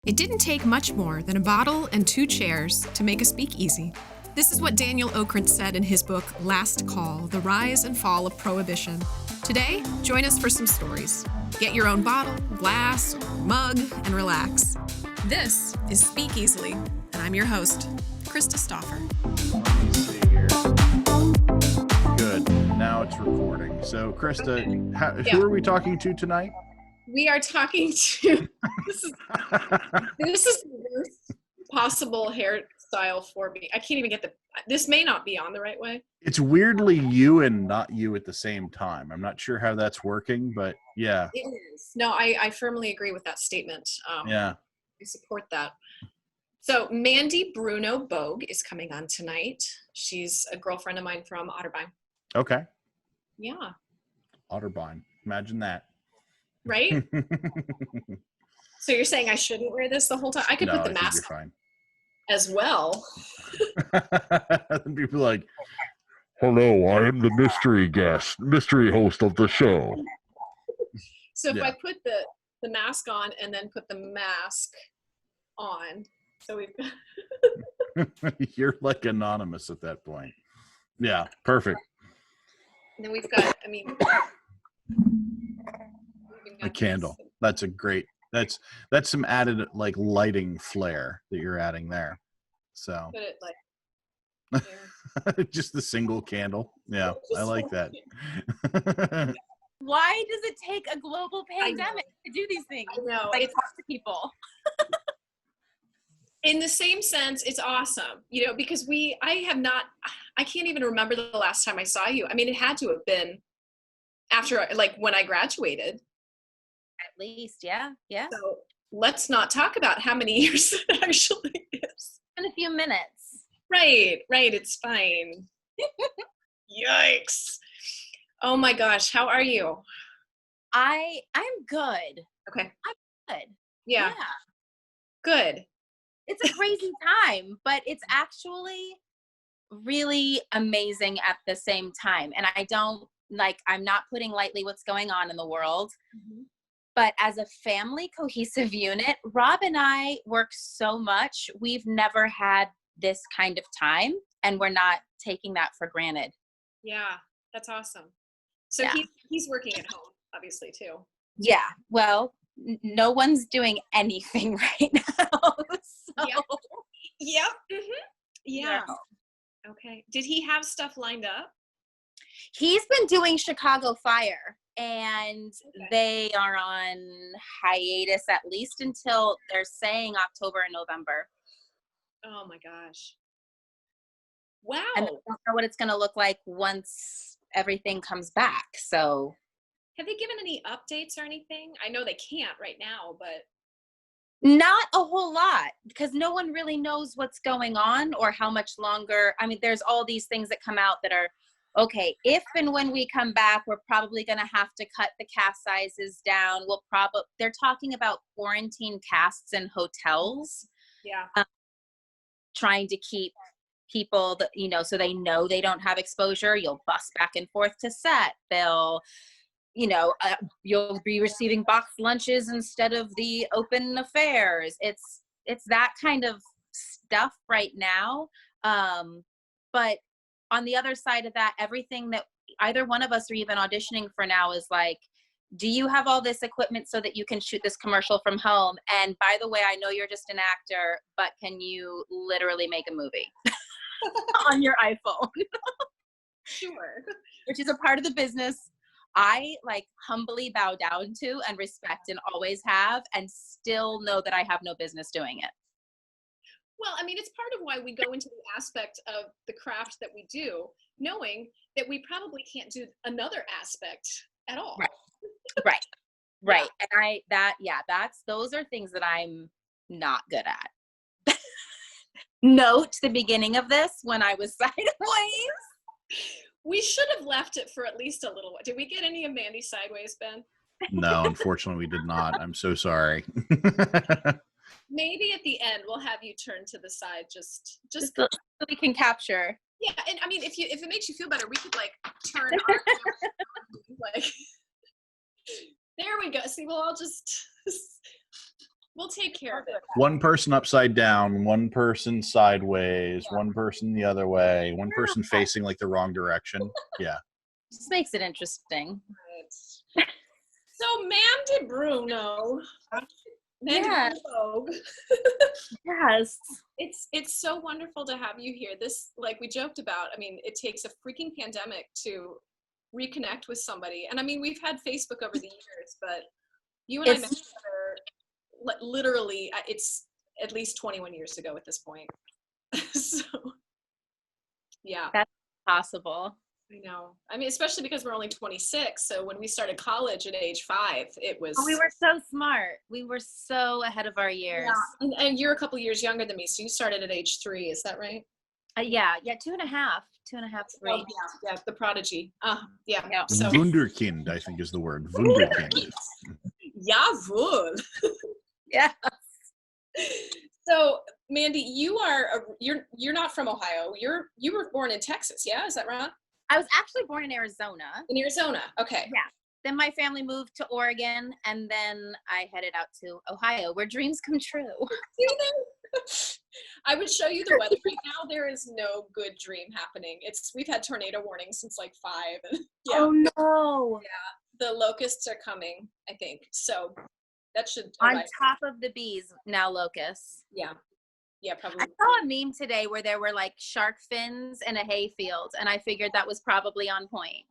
It didn't take much more than a bottle and 2 chairs to make a speakeasy. This is what Daniel Okrent said in his book, Last Call, The Rise and Fall of Prohibition. Today, join us for some stories. Get your own bottle, glass, or mug, and relax. This is Speak Easily, and I'm your host, Krista Stauffer. Good. Now it's recording. So, Krista, who are we talking to tonight? We are talking to this is the worst possible hairstyle for me. I can't even get this may not be on the right way. It's weirdly you and not you at the same time. I'm not sure how that's working, but yeah. It is. No, I firmly agree with that statement. Yeah. I support that. So Mandy Bruno Bogue is coming on tonight. She's a girlfriend of mine from Otterbein. Okay. Yeah. Otterbein. Imagine that. Right? So you're saying I shouldn't wear this the whole time? I could put the mask on as well. People are like, hello, I am the mystery host of the show. So if I put the mask on and then put the mask on, so we've got you're like anonymous at that point. Yeah, perfect. And then we've got, a candle. That's a great. That's some added like lighting flair that you're adding there. So put it like there. Just the single candle. Yeah, I like that. Why does it take a global pandemic to do these things? I know. Like talk to people. In the same sense, it's awesome, because I can't even remember the last time I saw you. It had to have been after, like, when I graduated. At least, yeah. So let's not talk about how many years it actually is. In a few minutes. Right, it's fine. Yikes. Oh my gosh, how are you? I'm good. Okay. I'm good. Yeah. Good. It's a crazy time, but it's actually really amazing at the same time. And I'm not putting lightly what's going on in the world. Mm-hmm. But as a family cohesive unit, Rob and I work so much. We've never had this kind of time, and we're not taking that for granted. Yeah, that's awesome. So he's working at home, obviously, too. Yeah, well, no one's doing anything right now. So. Yep. Mm-hmm. Yeah. No. Okay. Did he have stuff lined up? He's been doing Chicago Fire, and they are on hiatus at least until they're saying October and November. Oh my gosh. Wow. And I don't know what it's going to look like once everything comes back. So have they given any updates or anything? I know they can't right now, but not a whole lot, because no one really knows what's going on or how much longer. There's all these things that come out that are, okay, if and when we come back, we're probably going to have to cut the cast sizes down. They're talking about quarantine casts in hotels. Yeah. Trying to keep people that, so they know they don't have exposure. You'll bus back and forth to set. They'll, you'll be receiving boxed lunches instead of the open affairs. It's that kind of stuff right now. But on the other side of that, everything that either one of us are even auditioning for now is like, do you have all this equipment so that you can shoot this commercial from home? And by the way, I know you're just an actor, but can you literally make a movie on your iPhone? Sure. Which is a part of the business I humbly bow down to and respect and always have, and still know that I have no business doing it. Well, it's part of why we go into the aspect of the craft that we do, knowing that we probably can't do another aspect at all. Right. And those are things that I'm not good at. Note the beginning of this when I was sideways. We should have left it for at least a little while. Did we get any of Mandy sideways, Ben? No, unfortunately we did not. I'm so sorry. Maybe at the end we'll have you turn to the side just so we can capture. Yeah, and if it makes you feel better, we could turn our camera, there we go. See, we'll We'll take care of it. One person upside down, one person sideways, one person the other way, one person facing like the wrong direction. Yeah. Just makes it interesting. Right. So Mandy Bruno. Mandy Bruno Bogue. Yes. It's so wonderful to have you here. This, like we joked about, I mean, it takes a freaking pandemic to reconnect with somebody. And I mean, we've had Facebook over the years, but you and I met each other literally, it's at least 21 years ago at this point. So, yeah. That's possible. I know. I mean, especially because we're only 26. So when we started college at age 5, it was. Oh, we were so smart. We were so ahead of our years. Yeah. And you're a couple years younger than me. So you started at age 3. Is that right? Yeah. 2.5, 2.5, 3. Oh, yeah. The prodigy. Yeah. So. Wunderkind, I think is the word. Wunderkind. Jawohl. Yeah. So Mandy, you're not from Ohio. You were born in Texas. Yeah. Is that right? I was actually born in Arizona. In Arizona. Okay. Yeah. Then my family moved to Oregon, and then I headed out to Ohio, where dreams come true. I would show you the weather right now. There is no good dream happening. We've had tornado warnings since like 5. And, yeah. Oh no. Yeah. The locusts are coming, I think. So that should on top of the bees, now locusts. Yeah. Yeah, probably. I saw a meme today where there were like shark fins in a hayfield, and I figured that was probably on point.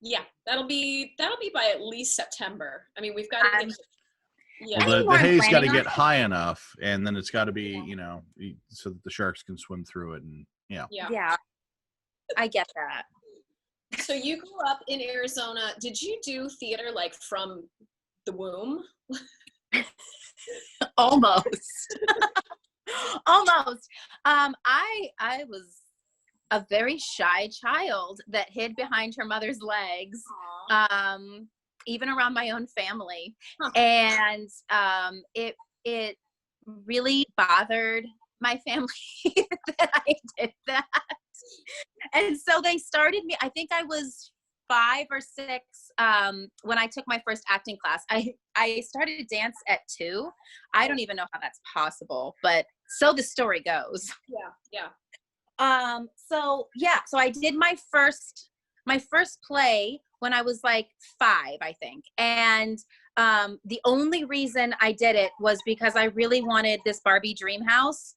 Yeah, that'll be by at least September. I mean, we've got to get. Yeah. Well, the hay's got to get high enough, and then it's got to be, so that the sharks can swim through it, and Yeah, I get that. So you grew up in Arizona. Did you do theater like from the womb? Almost. Almost. I was a very shy child that hid behind her mother's legs, even around my own family. Huh. And it really bothered my family that I did that. And so they started me, I think I was 5 or 6 when I took my first acting class. I started dance at 2. I don't even know how that's possible, but so the story goes. Yeah. So I did my first play when I was like 5, I think. And the only reason I did it was because I really wanted this Barbie dream house.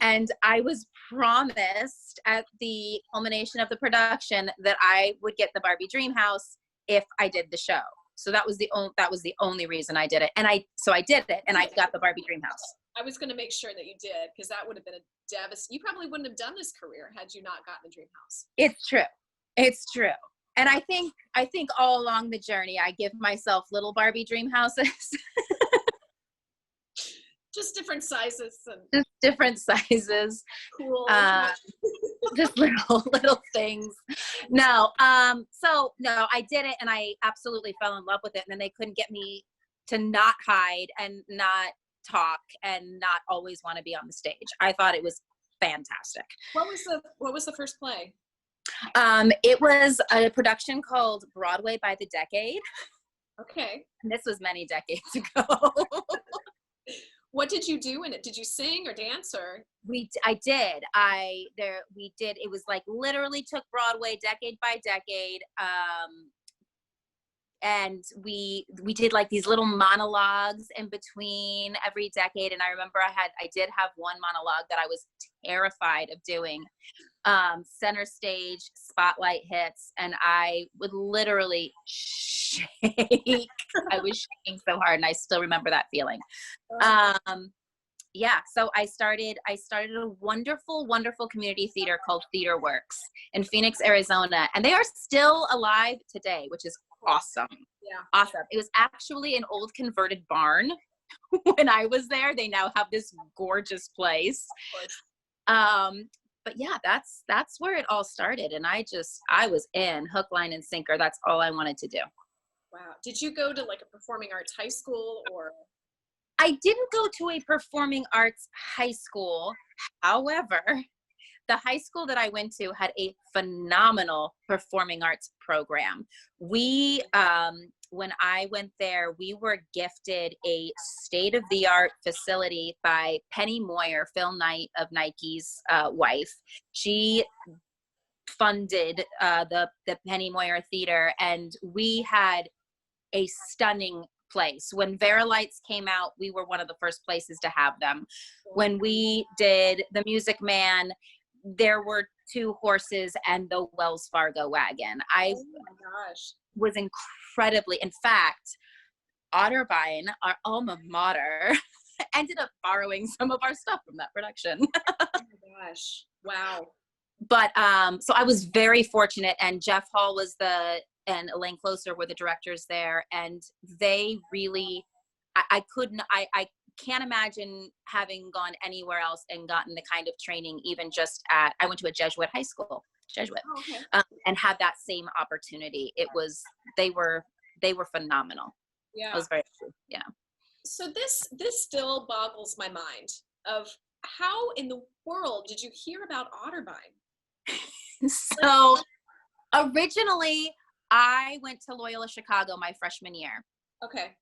And I was promised at the culmination of the production that I would get the Barbie dream house if I did the show. So that was the only reason I did it. And I did it, and I got the Barbie dream house. I was going to make sure that you did, because that would have been a devastating. You probably wouldn't have done this career had you not gotten the dream house. It's true. And I think all along the journey, I give myself little Barbie dream houses. Just different sizes. Cool. Just little things. No. No, I did it, and I absolutely fell in love with it. And then they couldn't get me to not hide and not talk and not always want to be on the stage. I thought it was fantastic. What was the first play? It was a production called Broadway by the Decade. Okay. And this was many decades ago. What did you do in it? Did you sing or dance or? I did. We did. It was like literally took Broadway decade by decade. And we did like these little monologues in between every decade. And I remember I did have one monologue that I was terrified of doing. Center stage, spotlight hits, and I would literally shake. I was shaking so hard, and I still remember that feeling. So I started a wonderful, wonderful community theater called Theater Works in Phoenix, Arizona, and they are still alive today, which is awesome. Yeah, awesome. It was actually an old converted barn when I was there. They now have this gorgeous place. But yeah, that's where it all started. And I was in hook, line, and sinker. That's all I wanted to do. Wow. Did you go to like a performing arts high school or? I didn't go to a performing arts high school. However, the high school that I went to had a phenomenal performing arts program. We when I went there, we were gifted a state-of-the-art facility by Penny Moyer, Phil Knight of Nike's wife. She funded the Penny Moyer Theater, and we had a stunning place. When Vera Lights came out, we were one of the first places to have them. When we did The Music Man, there were 2 horses and the Wells Fargo wagon. Oh my gosh. Was incredibly, in fact, Otterbein, our alma mater, ended up borrowing some of our stuff from that production. Oh my gosh. Wow. But so I was very fortunate, and Jeff Hall was and Elaine Closer were the directors there, and they really, I can't imagine having gone anywhere else and gotten the kind of training, even just I went to a Jesuit high school, and had that same opportunity. It was, they were phenomenal. Yeah. It was very cool. Yeah. So this still boggles my mind of how in the world did you hear about Otterbein? So originally I went to Loyola Chicago my freshman year. Okay.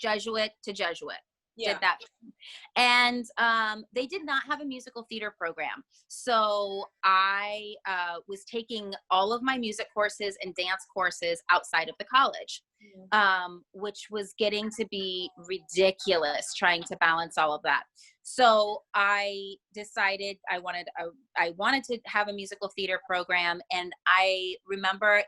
Jesuit to Jesuit. Yeah. Did that. And they did not have a musical theater program. So I was taking all of my music courses and dance courses outside of the college, which was getting to be ridiculous trying to balance all of that. So I decided I wanted to have a musical theater program. And I remember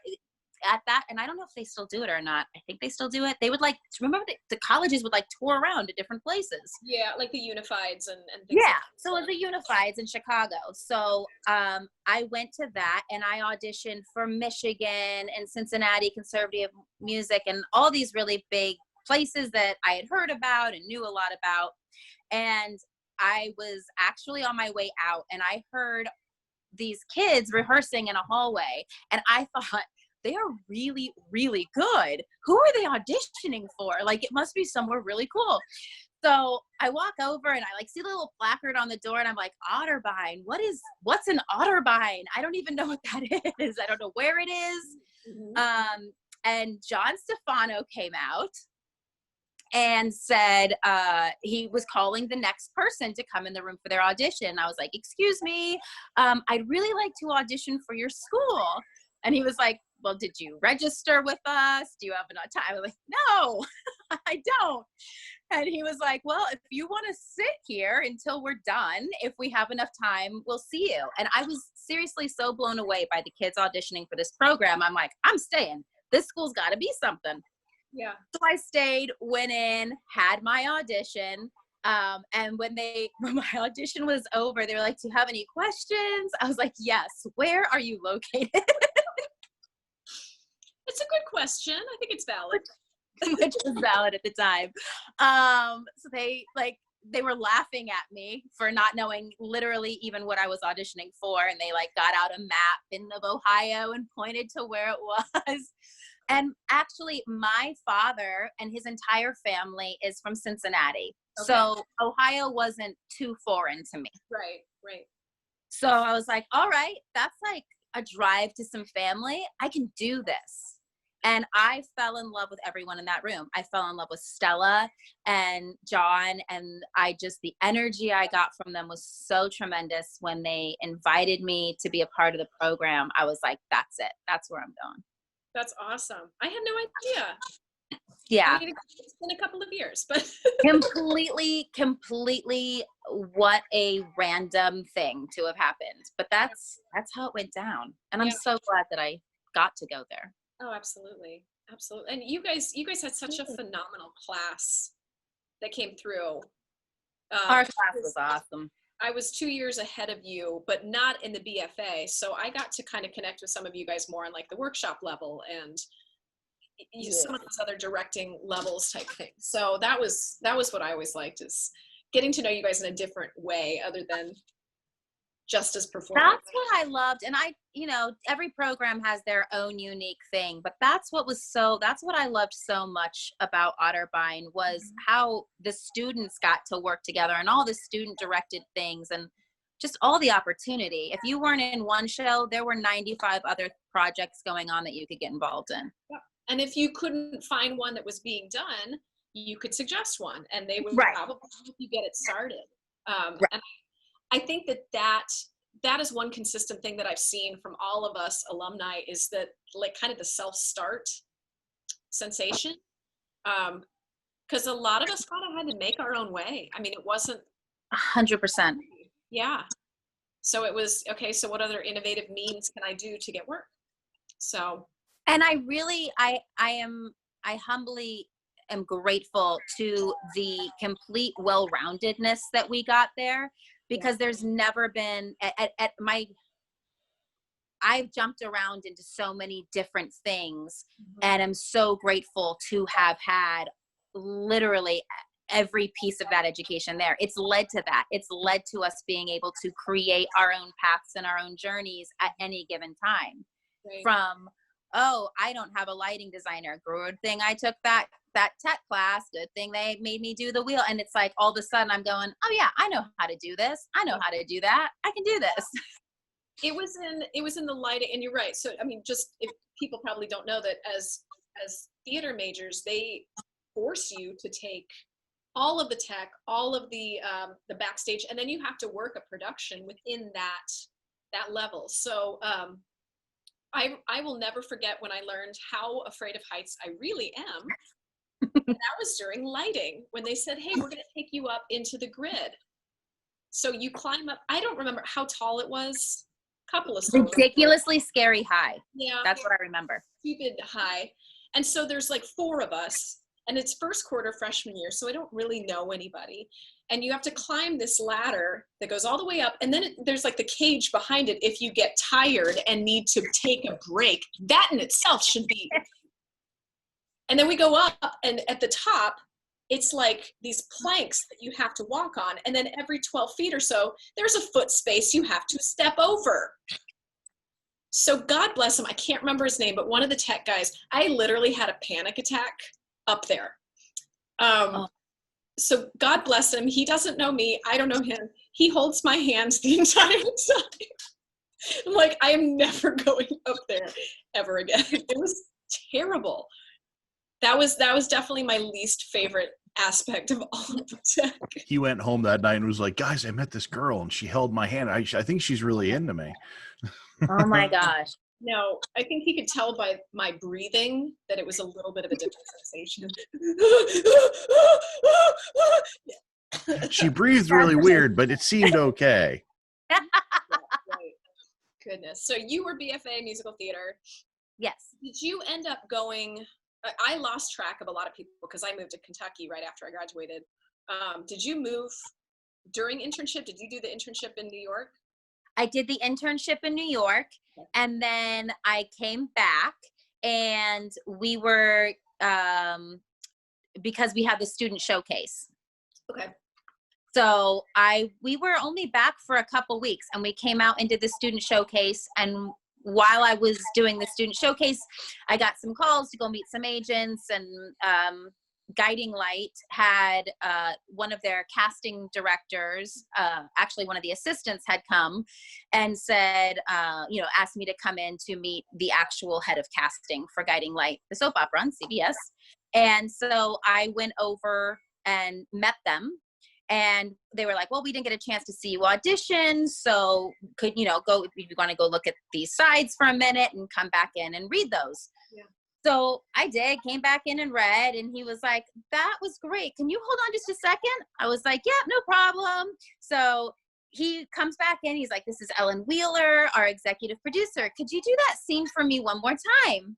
at that, and I don't know if they still do it or not. I think they still do it. They would remember the colleges would tour around to different places. Yeah, like the Unifieds and things. Yeah, so it was the Unifieds in Chicago. So I went to that, and I auditioned for Michigan and Cincinnati Conservative Music and all these really big places that I had heard about and knew a lot about. And I was actually on my way out, and I heard these kids rehearsing in a hallway, and I thought, they are really, really good. Who are they auditioning for? It must be somewhere really cool. So I walk over and I see the little placard on the door, and I'm like, Otterbein, what's an Otterbein? I don't even know what that is. I don't know where it is. Mm-hmm. And John Stefano came out and said he was calling the next person to come in the room for their audition. I was like, excuse me, I'd really like to audition for your school. And he was like, well, did you register with us? Do you have enough time? I was like, no, I don't. And he was like, well, if you want to sit here until we're done, if we have enough time, we'll see you. And I was seriously so blown away by the kids auditioning for this program. I'm like, I'm staying. This school's got to be something. Yeah. So I stayed, went in, had my audition. And when my audition was over, they were like, do you have any questions? I was like, yes. Where are you located? It's a good question. I think it's valid. Which was valid at the time. So they were laughing at me for not knowing literally even what I was auditioning for. And they got out a map of Ohio and pointed to where it was. And actually my father and his entire family is from Cincinnati. Okay. So Ohio wasn't too foreign to me. Right. So I was like, all right, that's a drive to some family. I can do this. And I fell in love with everyone in that room. I fell in love with Stella and John, and the energy I got from them was so tremendous. When they invited me to be a part of the program, I was like, that's it. That's where I'm going. That's awesome. I had no idea. Yeah. I mean, it's been a couple of years, but completely what a random thing to have happened. But that's how it went down. And I'm so glad that I got to go there. Oh, absolutely. Absolutely. And you guys had such a phenomenal class that came through. Our class was awesome. I was 2 years ahead of you, but not in the BFA. So I got to kind of connect with some of you guys more on the workshop level and some of those other directing levels type things. So that was what I always liked, is getting to know you guys in a different way other than just as performers. That's what I loved. And every program has their own unique thing, but that's what I loved so much about Otterbein was how the students got to work together and all the student directed things and just all the opportunity. If you weren't in one show, there were 95 other projects going on that you could get involved in. Yeah. And if you couldn't find one that was being done, you could suggest one, and they would Right. probably help you get it started. Right. And I think that is one consistent thing that I've seen from all of us alumni, is that like kind of the self-start sensation. Because a lot of us kind of had to make our own way. I mean, it wasn't 100%. Yeah. So it was, okay, so what other innovative means can I do to get work? So. And I really, I humbly am grateful to the complete well-roundedness that we got there, because there's never been I've jumped around into so many different things, and I'm so grateful to have had literally every piece of that education there. It's led to that. It's led to us being able to create our own paths and our own journeys at any given time. Right. From, oh, I don't have a lighting designer. Good thing I took that tech class. Good thing they made me do the wheel. And it's like, all of a sudden I'm going, oh yeah, I know how to do this. I know how to do that. I can do this. It was in the lighting, and you're right. So, I mean, just if people probably don't know that as theater majors, they force you to take all of the tech, all of the backstage, and then you have to work a production within that level. So I will never forget when I learned how afraid of heights I really am. And that was during lighting, when they said, hey, we're going to take you up into the grid. So you climb up. I don't remember how tall it was. Couple of stories. Ridiculously scary high. Yeah. That's what I remember. Stupid high. And so there's like 4 of us, and it's first quarter freshman year, so I don't really know anybody. And you have to climb this ladder that goes all the way up, and then there's like the cage behind it if you get tired and need to take a break. That in itself should be. And then we go up, and at the top, it's like these planks that you have to walk on. And then every 12 feet or so, there's a foot space you have to step over. So God bless him. I can't remember his name, but one of the tech guys, I literally had a panic attack up there. So God bless him. He doesn't know me. I don't know him. He holds my hands the entire time. I'm like, I am never going up there ever again. It was terrible. That was definitely my least favorite aspect of all of the tech. He went home that night and was like, guys, I met this girl and she held my hand. I think she's really into me. Oh my gosh. No, I think he could tell by my breathing that it was a little bit of a different sensation. She breathed really weird, but it seemed okay. Yeah, right. Goodness. So you were BFA musical theater. Yes. Did you end up going? I lost track of a lot of people because I moved to Kentucky right after I graduated. Did you move during internship? Did you do the internship in New York? I did the internship in New York, and then I came back, and we were, because we had the student showcase. Okay. So we were only back for a couple weeks, and we came out and did the student showcase. And while I was doing the student showcase, I got some calls to go meet some agents, and Guiding Light had one of their casting directors, actually one of the assistants, had come and said, asked me to come in to meet the actual head of casting for Guiding Light, the soap opera on CBS. And so I went over and met them. And they were like, well, we didn't get a chance to see you audition. So could, go, if you want to go look at these sides for a minute and come back in and read those. Yeah. So I did, came back in and read, and he was like, that was great. Can you hold on just a second? I was like, yeah, no problem. So he comes back in, he's like, this is Ellen Wheeler, our executive producer. Could you do that scene for me one more time?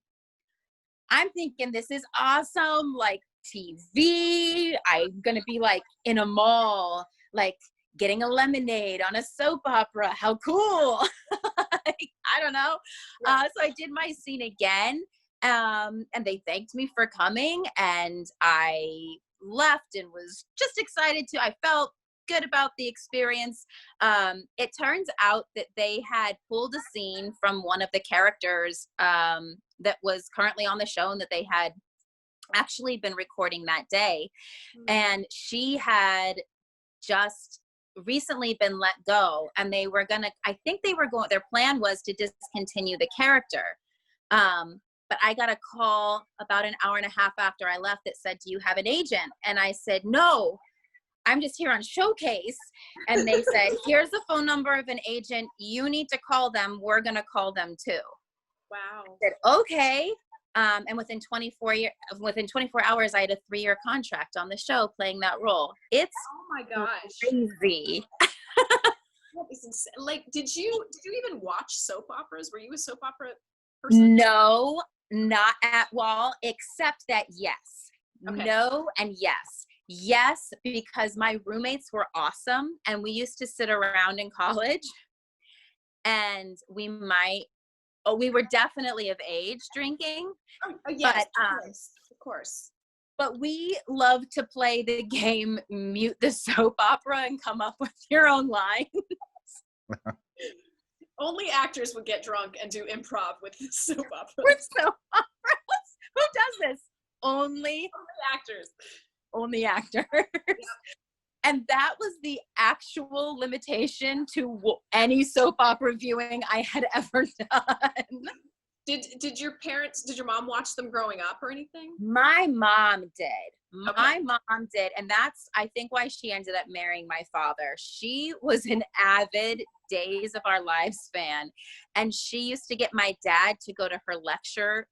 I'm thinking, this is awesome. Like, TV, I'm gonna be like in a mall, like getting a lemonade on a soap opera. How cool. I don't know. So I did my scene again, and they thanked me for coming, and I left and was just excited I felt good about the experience. It turns out that they had pulled a scene from one of the characters that was currently on the show, and that they had actually been recording that day. And she had just recently been let go, and they were their plan was to discontinue the character. But I got a call about an hour and a half after I left that said, do you have an agent? And I said, no, I'm just here on showcase. And they said, here's the phone number of an agent. You need to call them. We're going to call them too. Wow. I said, okay. And within 24 hours, I had a 3-year contract on the show playing that role. It's oh my gosh, crazy. That is insane. Like, did you even watch soap operas? Were you a soap opera person? No, not at all, except that yes. Okay. No and yes. Yes, because my roommates were awesome, and we used to sit around in college, and we were definitely of age drinking. Oh, yes, but of course. But we love to play the game Mute the Soap Opera and come up with your own lines. Only actors would get drunk and do improv with soap operas. With soap operas? Who does this? Only actors. Only actors. Yep. And that was the actual limitation to any soap opera viewing I had ever done. Did your mom watch them growing up or anything? My mom did. Okay. My mom did. And that's, I think, why she ended up marrying my father. She was an avid Days of Our Lives fan. And she used to get my dad to go to her lecture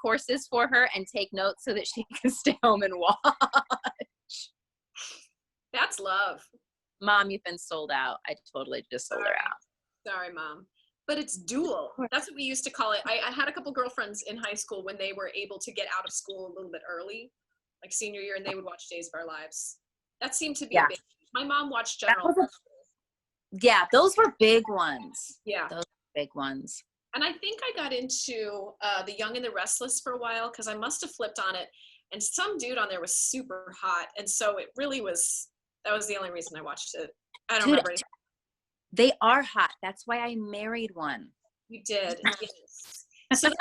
courses for her and take notes so that she could stay home and watch. That's love. Mom, you've been sold out. I totally just sold her out. Sorry, Mom. But it's dual. That's what we used to call it. I had a couple girlfriends in high school when they were able to get out of school a little bit early, like senior year, and they would watch Days of Our Lives. That seemed to be a big. My mom watched General. Yeah, those were big ones. Yeah. Those were big ones. And I think I got into The Young and the Restless for a while because I must have flipped on it, and some dude on there was super hot, and so it really was. That was the only reason I watched it. I don't remember anything. They are hot. That's why I married one. You did. Yes. So I'm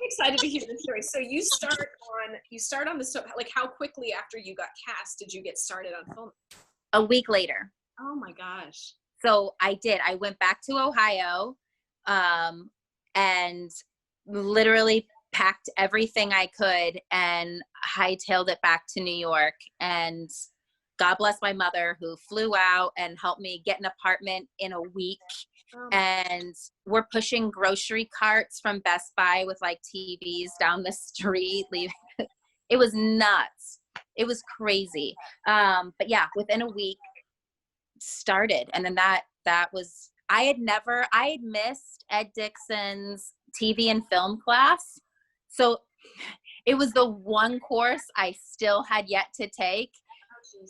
excited to hear the story. So you start on the soap. Like, how quickly after you got cast did you get started on film? A week later. Oh my gosh. So I did. I went back to Ohio, and literally packed everything I could and hightailed it back to New York. And God bless my mother, who flew out and helped me get an apartment in a week. And we're pushing grocery carts from Best Buy with like TVs down the street. It was nuts. It was crazy. But yeah, within a week started. And then that was, I had missed Ed Dixon's TV and film class. So it was the one course I still had yet to take.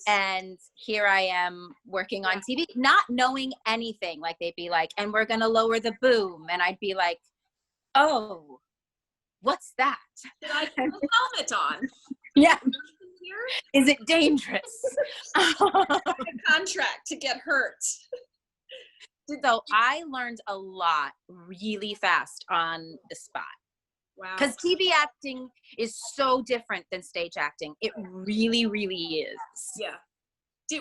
And here I am working on TV, not knowing anything. Like, they'd be like, and we're going to lower the boom. And I'd be like, oh, what's that? Did I put a helmet on? Yeah. Is it dangerous? A contract to get hurt. So I learned a lot really fast on the spot. Wow. Because TV acting is so different than stage acting. It really, really is. Yeah.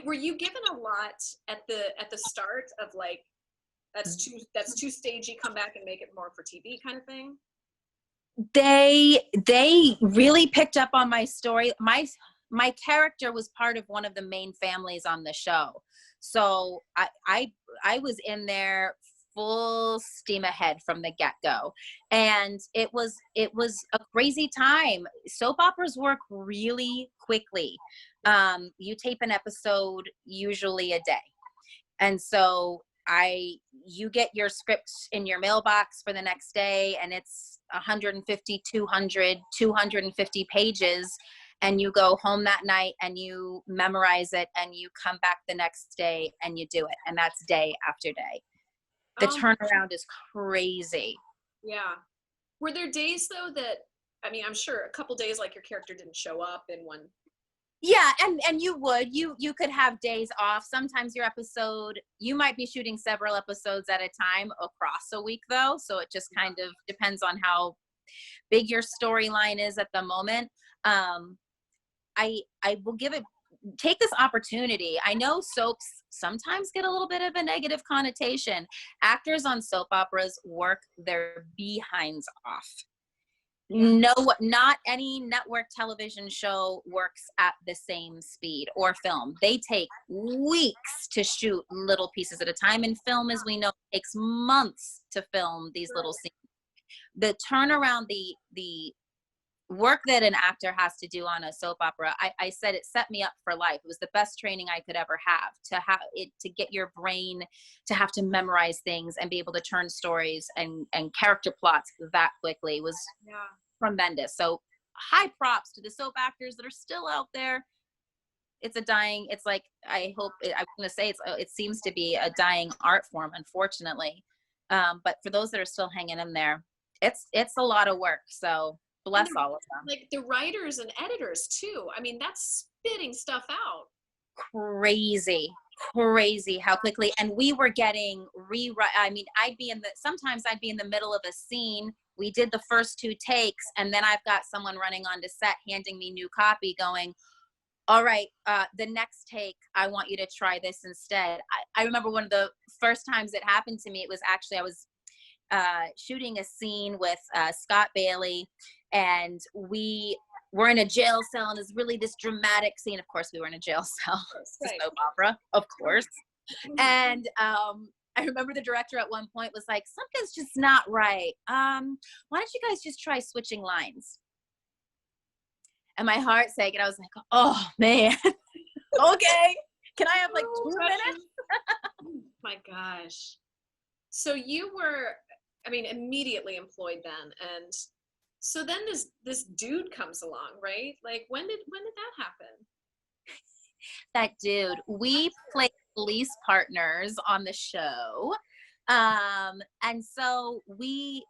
Were you given a lot at the start of like, that's too stagey, come back and make it more for TV kind of thing? They really picked up on my story. My character was part of one of the main families on the show. So I was in there full steam ahead from the get-go, and it was a crazy time. Soap operas work really quickly. You tape an episode usually a day, and so you get your script in your mailbox for the next day, and it's 150, 200, 250 pages, and you go home that night and you memorize it, and you come back the next day and you do it, and that's day after day. The turnaround is crazy. Yeah. Were there days though that, I mean, I'm sure a couple days like your character didn't show up in one. Yeah, and you could have days off. Sometimes your episode, you might be shooting several episodes at a time across a week though, so it just kind of depends on how big your storyline is at the moment. I will take this opportunity. I know soaps sometimes get a little bit of a negative connotation. Actors on soap operas work their behinds off. No, not any network television show works at the same speed, or film. They take weeks to shoot little pieces at a time. And film, as we know, takes months to film these little scenes. The turnaround, the work that an actor has to do on a soap opera, I said it set me up for life. It was the best training I could ever have to get your brain to have to memorize things and be able to turn stories and character plots that quickly was tremendous. So high props to the soap actors that are still out there. It's like, I was going to say, it seems to be a dying art form, unfortunately. But for those that are still hanging in there, it's a lot of work. So bless all of them. Like the writers and editors too. I mean, that's spitting stuff out. Crazy how quickly. And we were getting rewrite. I mean, sometimes I'd be in the middle of a scene. We did the first 2 takes, and then I've got someone running onto set handing me new copy going, all right, the next take, I want you to try this instead. I remember one of the first times it happened to me, it was actually, I was shooting a scene with Scott Bailey, and we were in a jail cell, and it's really this dramatic scene. Of course, we were in a jail cell. It's a soap opera, of course. And I remember the director at one point was like, something's just not right. Why don't you guys just try switching lines? And my heart sank, and I was like, oh, man. Okay. Can I have like 2 minutes? Oh, my gosh. So you were, I mean, immediately employed then. And so then this dude comes along, right? Like, when did that happen? That dude, we played police partners on the show. And so we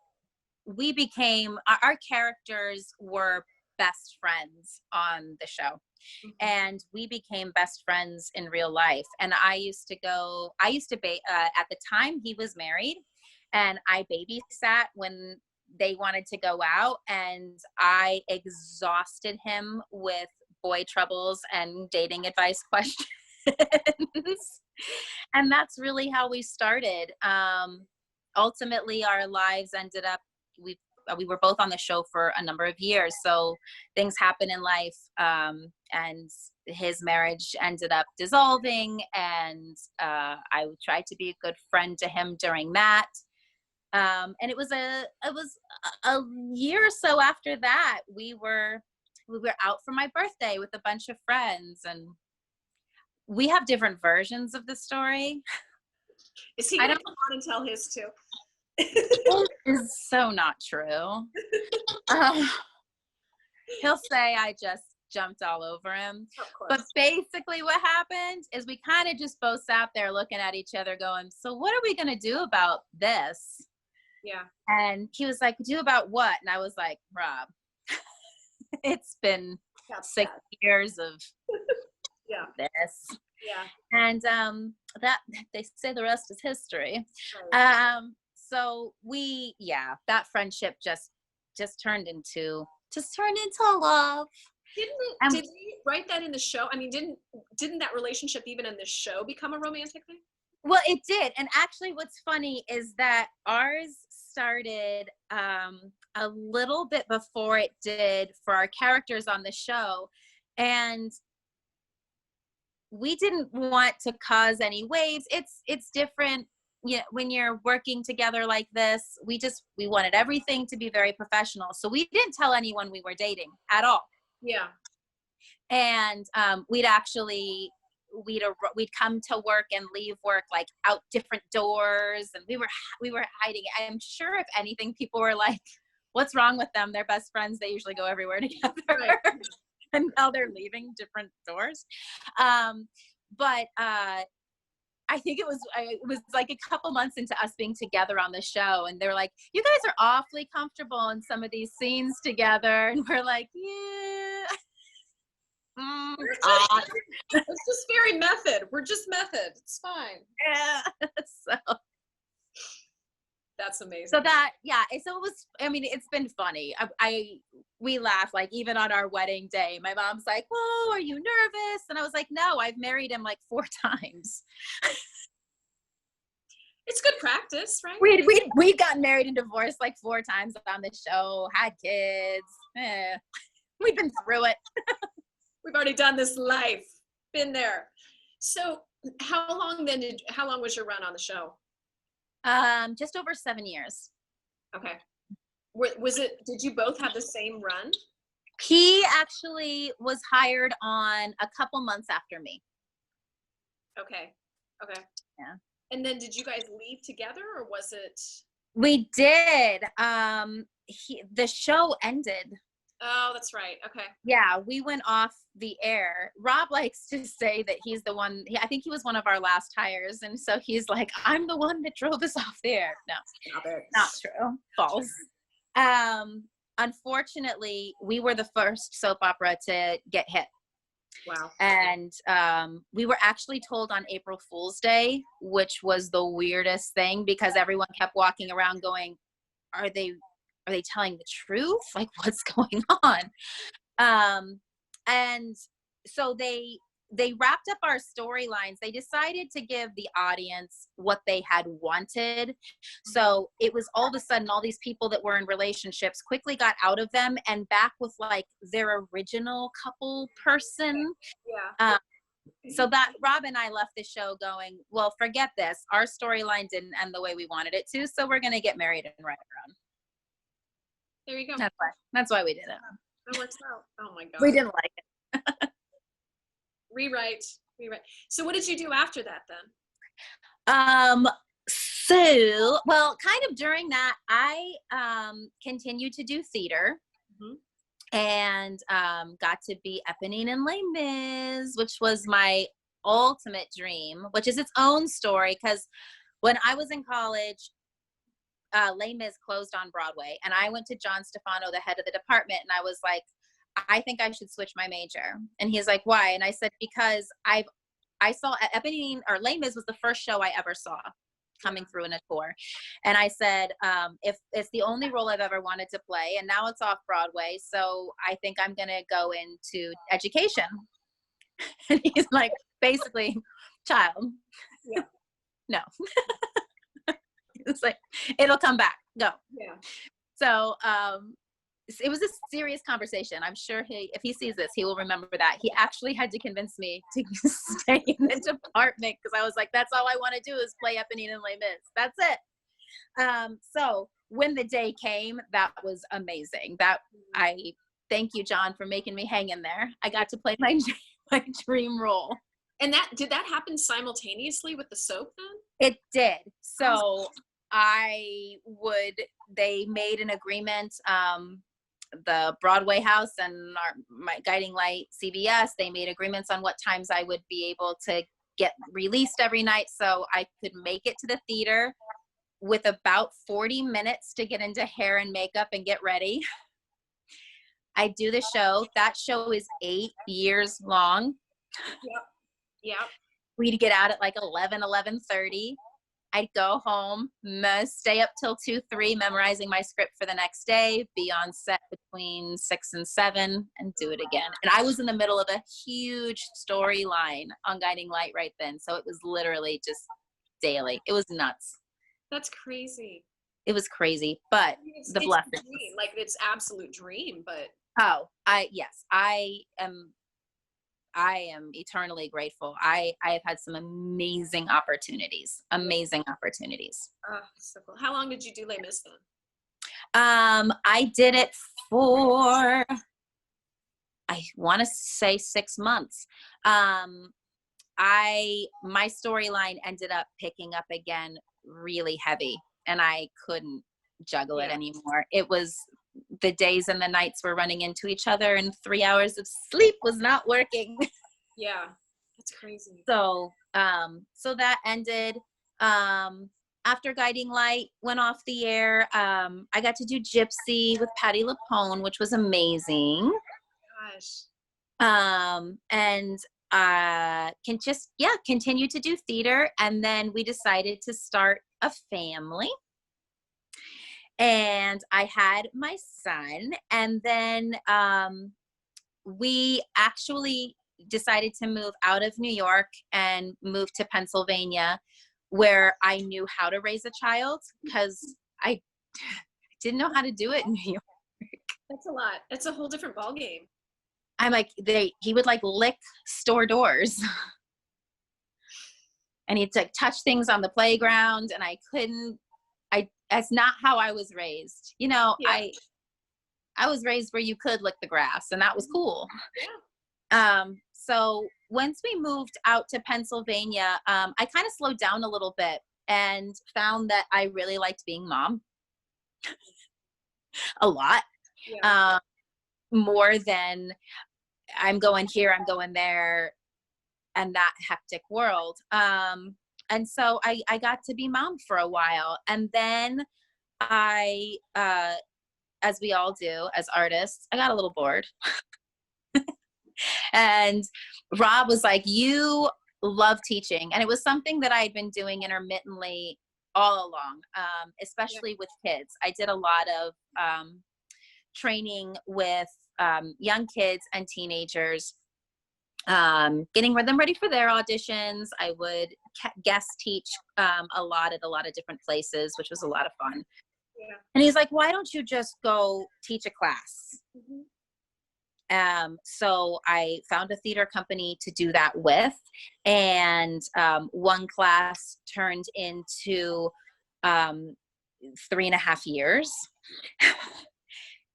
became, our characters were best friends on the show. Mm-hmm. And we became best friends in real life. And at the time he was married, and I babysat when they wanted to go out, and I exhausted him with boy troubles and dating advice questions. And that's really how we started. Ultimately, our lives ended up, we were both on the show for a number of years. So things happen in life, and his marriage ended up dissolving, and I tried to be a good friend to him during that. And it was a year or so after that, we were out for my birthday with a bunch of friends, and we have different versions of the story. Is he going to come on and tell his too? It is so not true. He'll say I just jumped all over him. But basically what happened is we kind of just both sat there looking at each other going, so what are we going to do about this? Yeah. And he was like, do about what? And I was like, Rob, it's been 6 years of this. Yeah. And that, they say the rest is history. So that friendship just turned into love. Did he write that in the show? I mean, didn't that relationship even in the show become a romantic thing? Well, it did. And actually what's funny is that ours started a little bit before it did for our characters on the show. And we didn't want to cause any waves. It's different. You know, when you're working together like this, we wanted everything to be very professional. So we didn't tell anyone we were dating at all. Yeah. And we'd come to work and leave work like out different doors, and we were hiding. I'm sure if anything, people were like, what's wrong with them? They're best friends. They usually go everywhere together. Right. And now they're leaving different doors. But I think it was like a couple months into us being together on the show, and they're like, you guys are awfully comfortable in some of these scenes together. And we're like, yeah. It's just very method. We're just method. It's fine. Yeah. So that's amazing. So so it was, I mean, it's been funny. We laugh, like even on our wedding day, my mom's like, whoa, are you nervous? And I was like, no, I've married him like 4 times. It's good practice, right? We'd gotten married and divorced like 4 times on the show, had kids. We've been through it. We've already done this life. Been there. So how long was your run on the show? Just over 7 years. Okay. Did you both have the same run? He actually was hired on a couple months after me. Okay. Yeah. And then did you guys leave together, or was it? We did. The show ended. Oh, that's right. Okay. Yeah, we went off the air. Rob likes to say that he's the one. I think he was one of our last hires, and so he's like, "I'm the one that drove us off the air." No, not true. False. Unfortunately, we were the first soap opera to get hit. Wow. And we were actually told on April Fool's Day, which was the weirdest thing because everyone kept walking around going, are they telling the truth? Like, what's going on? And so they wrapped up our storylines. They decided to give the audience what they had wanted. So it was all of a sudden, all these people that were in relationships quickly got out of them and back with like their original couple person. Yeah. So that Rob and I left the show going, well, forget this. Our storyline didn't end the way we wanted it to. So we're going to get married and ride around. There you go. That's why we did it. That works out. Oh my God. We didn't like it. Rewrite. So what did you do after that then? So, well, kind of during that, I continued to do theater. Mm-hmm. And got to be Eponine in Les Mis, which was my ultimate dream, which is its own story. Because when I was in college, Les Mis closed on Broadway, and I went to John Stefano, the head of the department, and I was like, I think I should switch my major. And he's like, why? And I said, because I saw Eponine, or Les Mis was the first show I ever saw coming through in a tour. And I said, if it's the only role I've ever wanted to play, and now it's off Broadway, so I think I'm going to go into education. And he's like, basically, child, no. It's like, it'll come back, go. Yeah. So it was a serious conversation. I'm sure if he sees this, he will remember that. He actually had to convince me to stay in the department because I was like, that's all I want to do is play Eponine and Les Mis. That's it. So when the day came, that was amazing. I thank you, John, for making me hang in there. I got to play my dream role. And did that happen simultaneously with the soap then? It did. So they made an agreement, the Broadway house and my Guiding Light CBS, they made agreements on what times I would be able to get released every night so I could make it to the theater with about 40 minutes to get into hair and makeup and get ready. I do the show. That show is 8 years long. Yep. We'd get out at like 11:30. I'd go home, stay up till 2, 3, memorizing my script for the next day, be on set between 6 and 7, and do it again. And I was in the middle of a huge storyline on Guiding Light right then. So it was literally just daily. It was nuts. That's crazy. It was crazy, but the blessing. Like it's absolute dream, but. Oh, I am eternally grateful. I have had some amazing opportunities. Oh, so cool. How long did you do Les Mis then? I did it for, I want to say 6 months. My storyline ended up picking up again really heavy, and I couldn't juggle it anymore. It was, the days and the nights were running into each other, and 3 hours of sleep was not working. Yeah, that's crazy. So that ended. After Guiding Light went off the air, I got to do Gypsy with Patti LuPone, which was amazing. Gosh. And continue to do theater, and then we decided to start a family. And I had my son, and then we actually decided to move out of New York and move to Pennsylvania where I knew how to raise a child, because I didn't know how to do it in New York. That's a lot. That's a whole different ballgame. I'm like, he would like lick store doors. And he'd like touch things on the playground, and I couldn't, that's not how I was raised. You know, Yeah. I was raised where you could lick the grass, and that was cool. Yeah. So once we moved out to Pennsylvania, I kind of slowed down a little bit and found that I really liked being mom a lot. Yeah. More than I'm going here, I'm going there, and that hectic world. And so I got to be mom for a while. And then I, as we all do as artists, I got a little bored. And Rob was like, you love teaching. And it was something that I had been doing intermittently all along, especially with kids. I did a lot of training with young kids and teenagers, getting them ready for their auditions. I would guest teach a lot at a lot of different places, which was a lot of fun. Yeah. And he's like, why don't you just go teach a class? Mm-hmm. So I found a theater company to do that with, and one class turned into 3.5 years.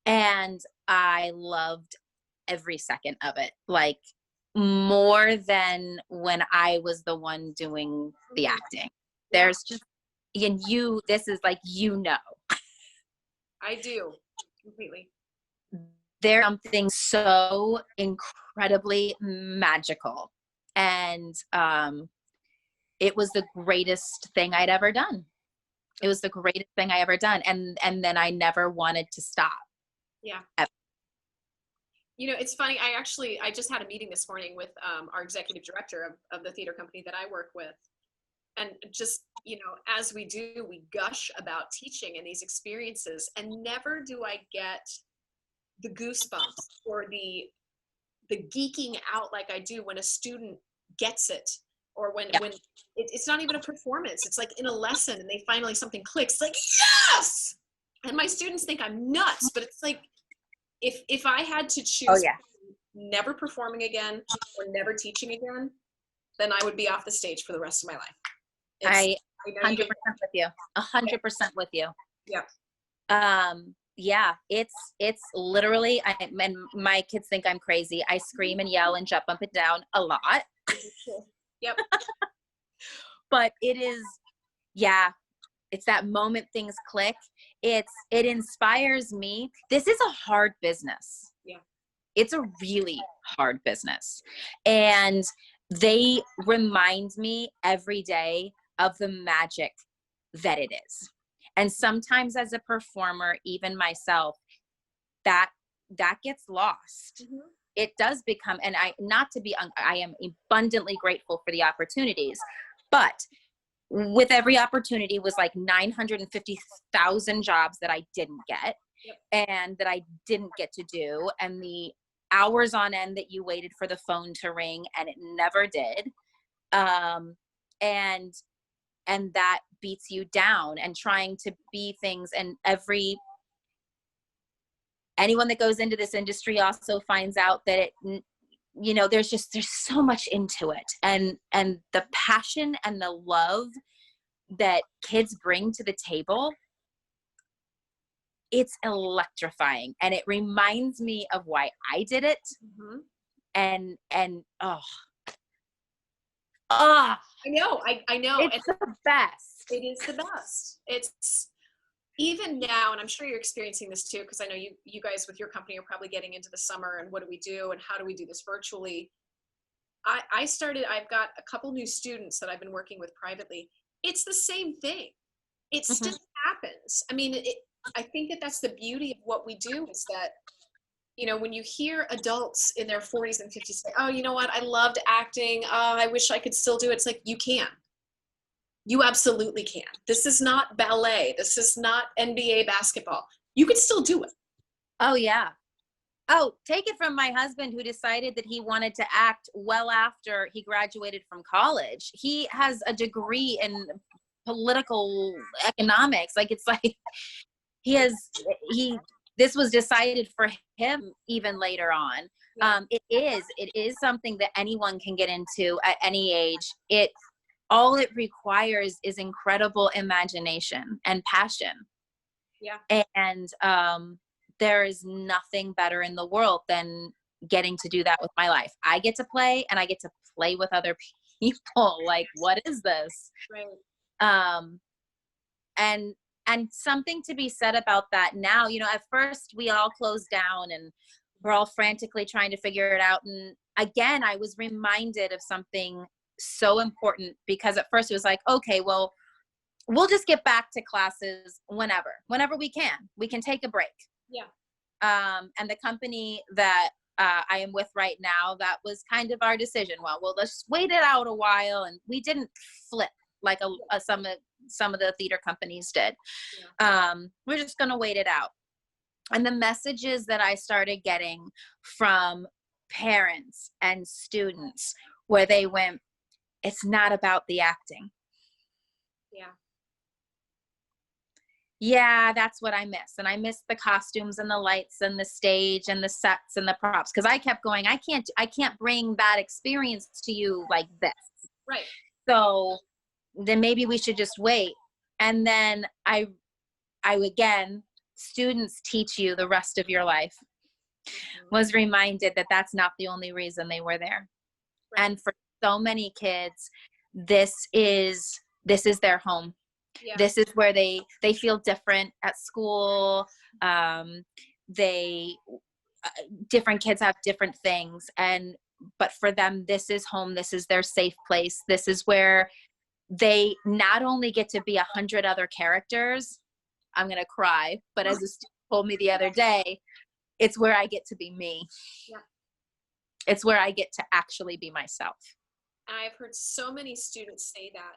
And I loved every second of it, like more than when I was the one doing the acting. There's just, and this is like, I do completely. There's something so incredibly magical, and it was the greatest thing I'd ever done. It was the greatest thing I ever done, and then I never wanted to stop. Yeah. Ever. You know, it's funny. I just had a meeting this morning with our executive director of the theater company that I work with, and just, you know, as we do, we gush about teaching and these experiences, and never do I get the goosebumps or the geeking out like I do when a student gets it, or when it's not even a performance, it's like in a lesson and they finally something clicks, it's like, yes! And my students think I'm nuts, but it's like, if I had to choose never performing again or never teaching again, then I would be off the stage for the rest of my life. I 100% with you. 100% with you. Yeah. Yeah, it's literally, and my kids think I'm crazy. I scream and yell and jump up and down a lot. Yep. But it is, it's that moment things click. It inspires me. This is a hard business. Yeah. It's a really hard business. And they remind me every day of the magic that it is. And sometimes as a performer, even myself, that gets lost. Mm-hmm. It does become, and I am abundantly grateful for the opportunities, but with every opportunity was like 950,000 jobs that I didn't get. Yep. And that I didn't get to do. And the hours on end that you waited for the phone to ring and it never did. And that beats you down, and trying to be things, and anyone that goes into this industry also finds out that it, you know, there's so much into it, and the passion and the love that kids bring to the table, it's electrifying, and it reminds me of why I did it. Mm-hmm. And I know. It's the best. It is the best. It's even now, and I'm sure you're experiencing this too, because I know you guys with your company are probably getting into the summer, and what do we do, and how do we do this virtually? I've got a couple new students that I've been working with privately. It's the same thing. It mm-hmm. still happens. I mean, I think that's the beauty of what we do, is that, you know, when you hear adults in their 40s and 50s say, oh, you know what, I loved acting, I wish I could still do it. It's like, you can. You absolutely can. This is not ballet. This is not NBA basketball. You could still do it. Oh, yeah. Oh, take it from my husband, who decided that he wanted to act well after he graduated from college. He has a degree in political economics. Like, it's like this was decided for him even later on. Yeah. It is something that anyone can get into at any age. All it requires is incredible imagination and passion. Yeah. And there is nothing better in the world than getting to do that with my life. I get to play, and I get to play with other people. Like, what is this? Right. And something to be said about that now. You know, at first we all closed down and we're all frantically trying to figure it out. And again, I was reminded of something so important, because at first it was like, okay, well, we'll just get back to classes whenever we can take a break. Yeah. And the company that I am with right now, that was kind of our decision. Well, let's wait it out a while. And we didn't flip like some of the theater companies did. Yeah. We're just going to wait it out. And the messages that I started getting from parents and students, where they went, it's not about the acting. Yeah. Yeah, that's what I miss. And I miss the costumes and the lights and the stage and the sets and the props. Because I kept going, I can't bring that experience to you like this. Right. So then maybe we should just wait. And then I again, students teach you the rest of your life. Was reminded that that's not the only reason they were there. Right. And for so many kids, this is their home. Yeah. This is where they feel different at school. Different kids have different things, but for them, this is home. This is their safe place. This is where they not only get to be 100 other characters. I'm gonna cry, but as a student told me the other day, it's where I get to be me. Yeah. It's where I get to actually be myself. And I've heard so many students say that,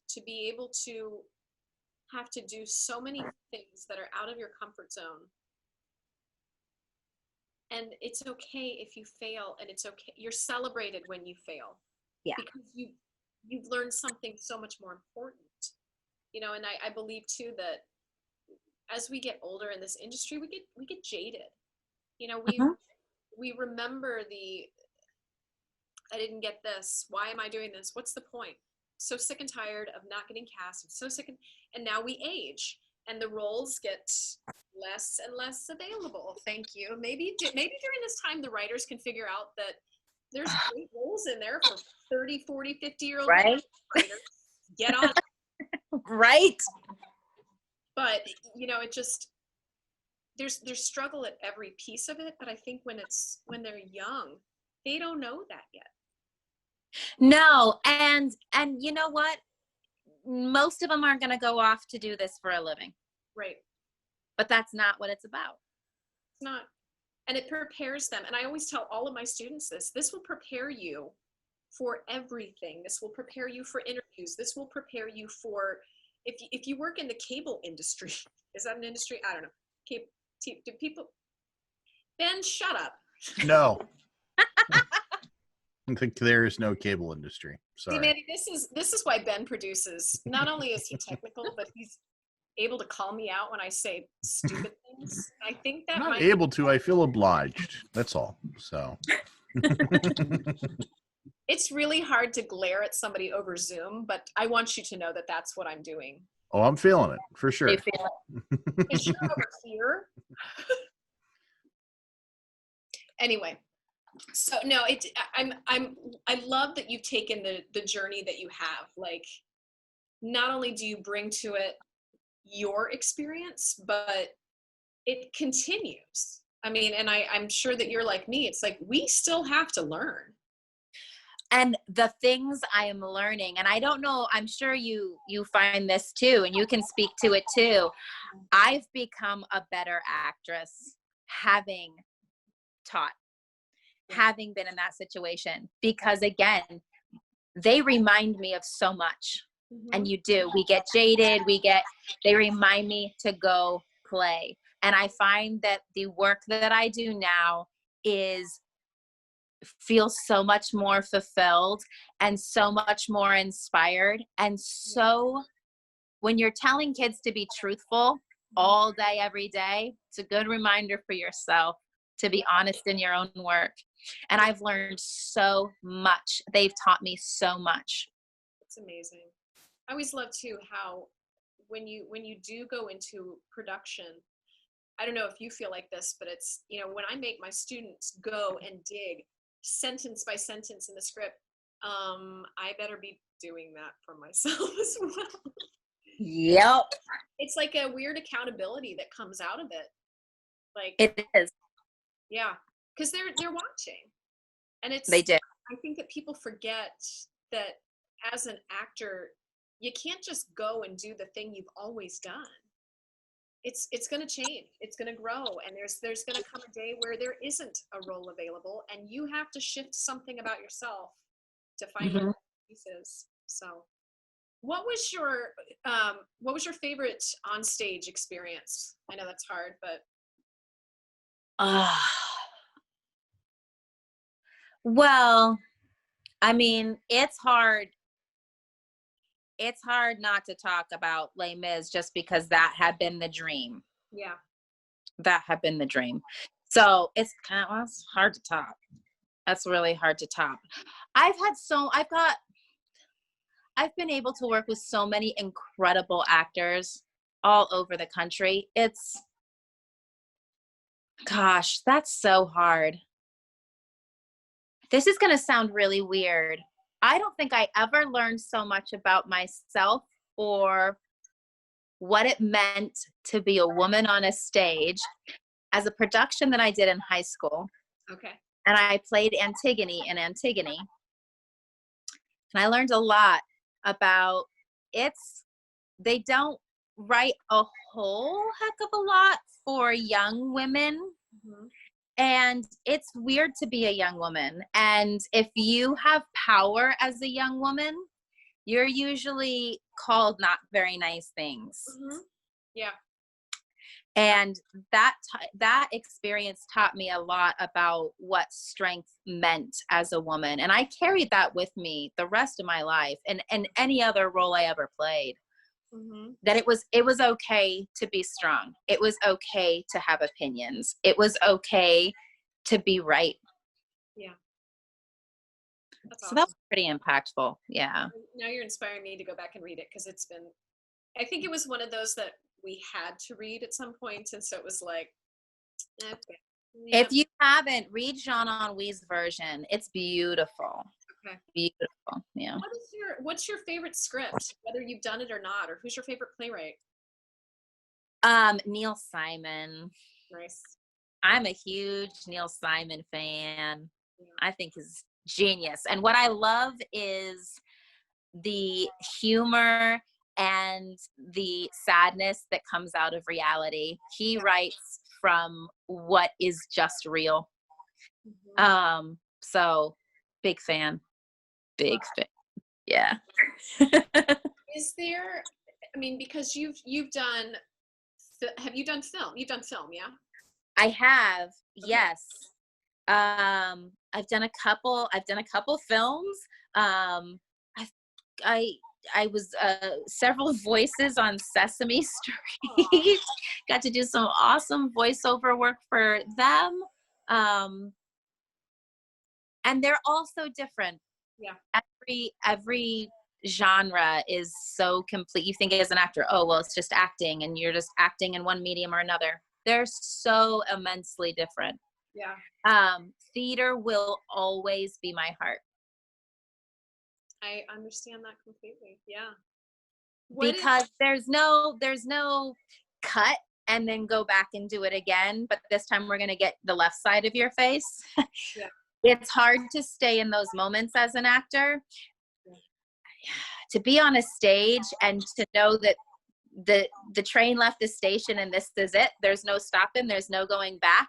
to be able to have to do so many things that are out of your comfort zone. And it's okay if you fail, and it's okay. You're celebrated when you fail. Yeah. Because you've learned something so much more important. You know, and I believe too that as we get older in this industry, we get jaded. You know, we remember I didn't get this. Why am I doing this? What's the point? So sick and tired of not getting cast. I'm so sick. And now we age, and the roles get less and less available. Thank you. Maybe during this time, the writers can figure out that there's great roles in there for 30, 40, 50-year-old Right. writers. Get on. Right. But, you know, it just, there's struggle at every piece of it. But I think when they're young, they don't know that yet. No. And you know what? Most of them aren't going to go off to do this for a living. Right. But that's not what it's about. It's not. And it prepares them. And I always tell all of my students this will prepare you for everything. This will prepare you for interviews. This will prepare you for, if you work in the cable industry, is that an industry? I don't know. Do people, Ben, shut up. No. I think there is no cable industry. Sorry. See, Mandy, this is why Ben produces. Not only is he technical, but he's able to call me out when I say stupid things. I think that I'm not able to. I feel obliged. That's all. So. It's really hard to glare at somebody over Zoom, but I want you to know that that's what I'm doing. Oh, I'm feeling it for sure. You feel it? Because you're over here. Anyway, so no, I love that you've taken the journey that you have. Like, not only do you bring to it your experience, but it continues. I mean, and I'm sure that you're like me. It's like, we still have to learn. And the things I am learning, and I don't know, I'm sure you find this too, and you can speak to it too. I've become a better actress having taught, having been in that situation, because again, they remind me of so much. And you do. We get jaded. They remind me to go play. And I find that the work that I do now feels so much more fulfilled and so much more inspired. And so when you're telling kids to be truthful all day, every day, it's a good reminder for yourself to be honest in your own work. And I've learned so much. They've taught me so much. It's amazing. I always love too how when you do go into production, I don't know if you feel like this, but it's, you know, when I make my students go and dig sentence by sentence in the script, I better be doing that for myself as well. Yep. It's like a weird accountability that comes out of it. Like It is. Yeah, because they're watching, and They do. I think that people forget that as an actor, you can't just go and do the thing you've always done. It's going to change. It's going to grow, and there's going to come a day where there isn't a role available, and you have to shift something about yourself to find what the piece is. So, what was your favorite onstage experience? I know that's hard, but well, I mean, it's hard. It's hard not to talk about Les Mis just because that had been the dream. Yeah. That had been the dream. So it's hard to top. That's really hard to top. I've been able to work with so many incredible actors all over the country. Gosh, that's so hard. This is going to sound really weird. I don't think I ever learned so much about myself or what it meant to be a woman on a stage as a production that I did in high school. Okay. And I played Antigone in Antigone. And I learned a lot about they don't write a whole heck of a lot for young women. Mm-hmm. And it's weird to be a young woman. And if you have power as a young woman, you're usually called not very nice things. Mm-hmm. Yeah. And that experience taught me a lot about what strength meant as a woman. And I carried that with me the rest of my life and any other role I ever played. Mm-hmm. That it was okay to be strong. It was okay to have opinions. It was okay to be right. Yeah. That's so awesome. That was pretty impactful. Yeah. Now you're inspiring me to go back and read it because I think it was one of those that we had to read at some point. And so it was like, okay. Yeah. If you haven't, read Jean Ennuy's version. It's beautiful. Okay. Beautiful. Yeah. What's your favorite script, whether you've done it or not, or who's your favorite playwright? Neil Simon. Nice. I'm a huge Neil Simon fan. Yeah. I think he's genius. And what I love is the humor and the sadness that comes out of reality. He writes from what is just real. Mm-hmm. So big fan. Big fan. Yeah. Is there, I mean, because have you done film? You've done film, yeah? I have, okay. Yes. I've done a couple films. I was several voices on Sesame Street. Got to do some awesome voiceover work for them. And they're all so different. Yeah. Every genre is so complete. You think as an actor, oh, well, it's just acting and you're just acting in one medium or another. They're so immensely different. Yeah. Theater will always be my heart. I understand that completely. Yeah. Because there's no cut and then go back and do it again, but this time we're going to get the left side of your face. Yeah. It's hard to stay in those moments as an actor. Yeah. To be on a stage and to know that the train left the station and this is it. There's no stopping. There's no going back.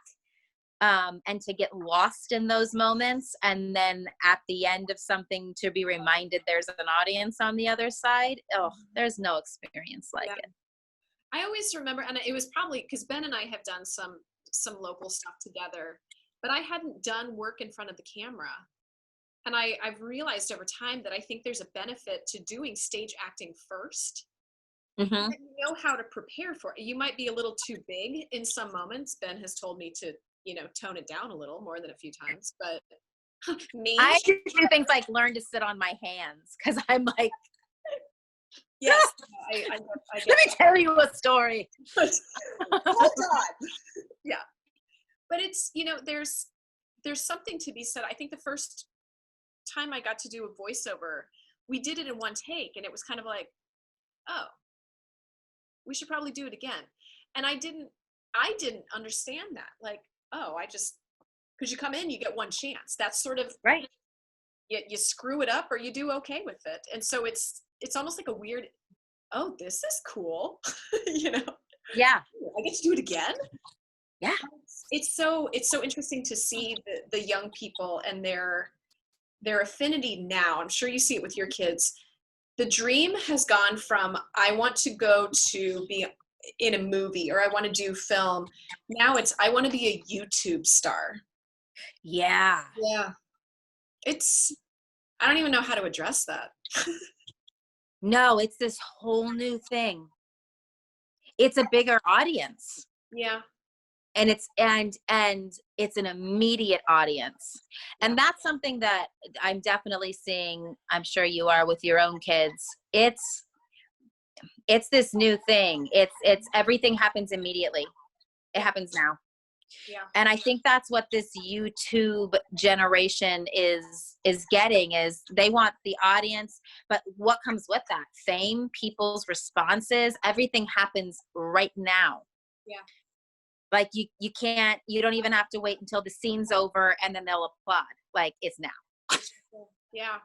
And to get lost in those moments, and then at the end of something to be reminded there's an audience on the other side. Oh, there's no experience like it. I always remember, and it was probably because Ben and I have done some local stuff together, but I hadn't done work in front of the camera. And I've realized over time that I think there's a benefit to doing stage acting first. Mm-hmm. You know how to prepare for it. You might be a little too big in some moments. Ben has told me to, tone it down a little more than a few times, but me. I do things like learn to sit on my hands because I'm like, yes, I let me tell you a story. Hold on. Yeah. But it's, there's something to be said. I think the first time I got to do a voiceover, we did it in one take, and it was kind of like, oh, we should probably do it again. And I didn't understand that. Like, oh, because you come in, you get one chance. That's sort of right. You screw it up or you do okay with it. And so it's almost like a weird, oh, this is cool. Yeah. I get to do it again. Yeah. It's so interesting to see the young people and their affinity now. I'm sure you see it with your kids. The dream has gone from, I want to go to be in a movie or I want to do film. Now it's, I want to be a YouTube star. Yeah. Yeah. I don't even know how to address that. No, it's this whole new thing. It's a bigger audience. Yeah. And it's an immediate audience. And that's something that I'm definitely seeing, I'm sure you are with your own kids. It's this new thing. It's everything happens immediately. It happens now. Yeah. And I think that's what this YouTube generation is getting, is they want the audience, but what comes with that? Fame, people's responses, everything happens right now. Yeah. Like you don't even have to wait until the scene's over and then they'll applaud. Like, it's now. Yeah.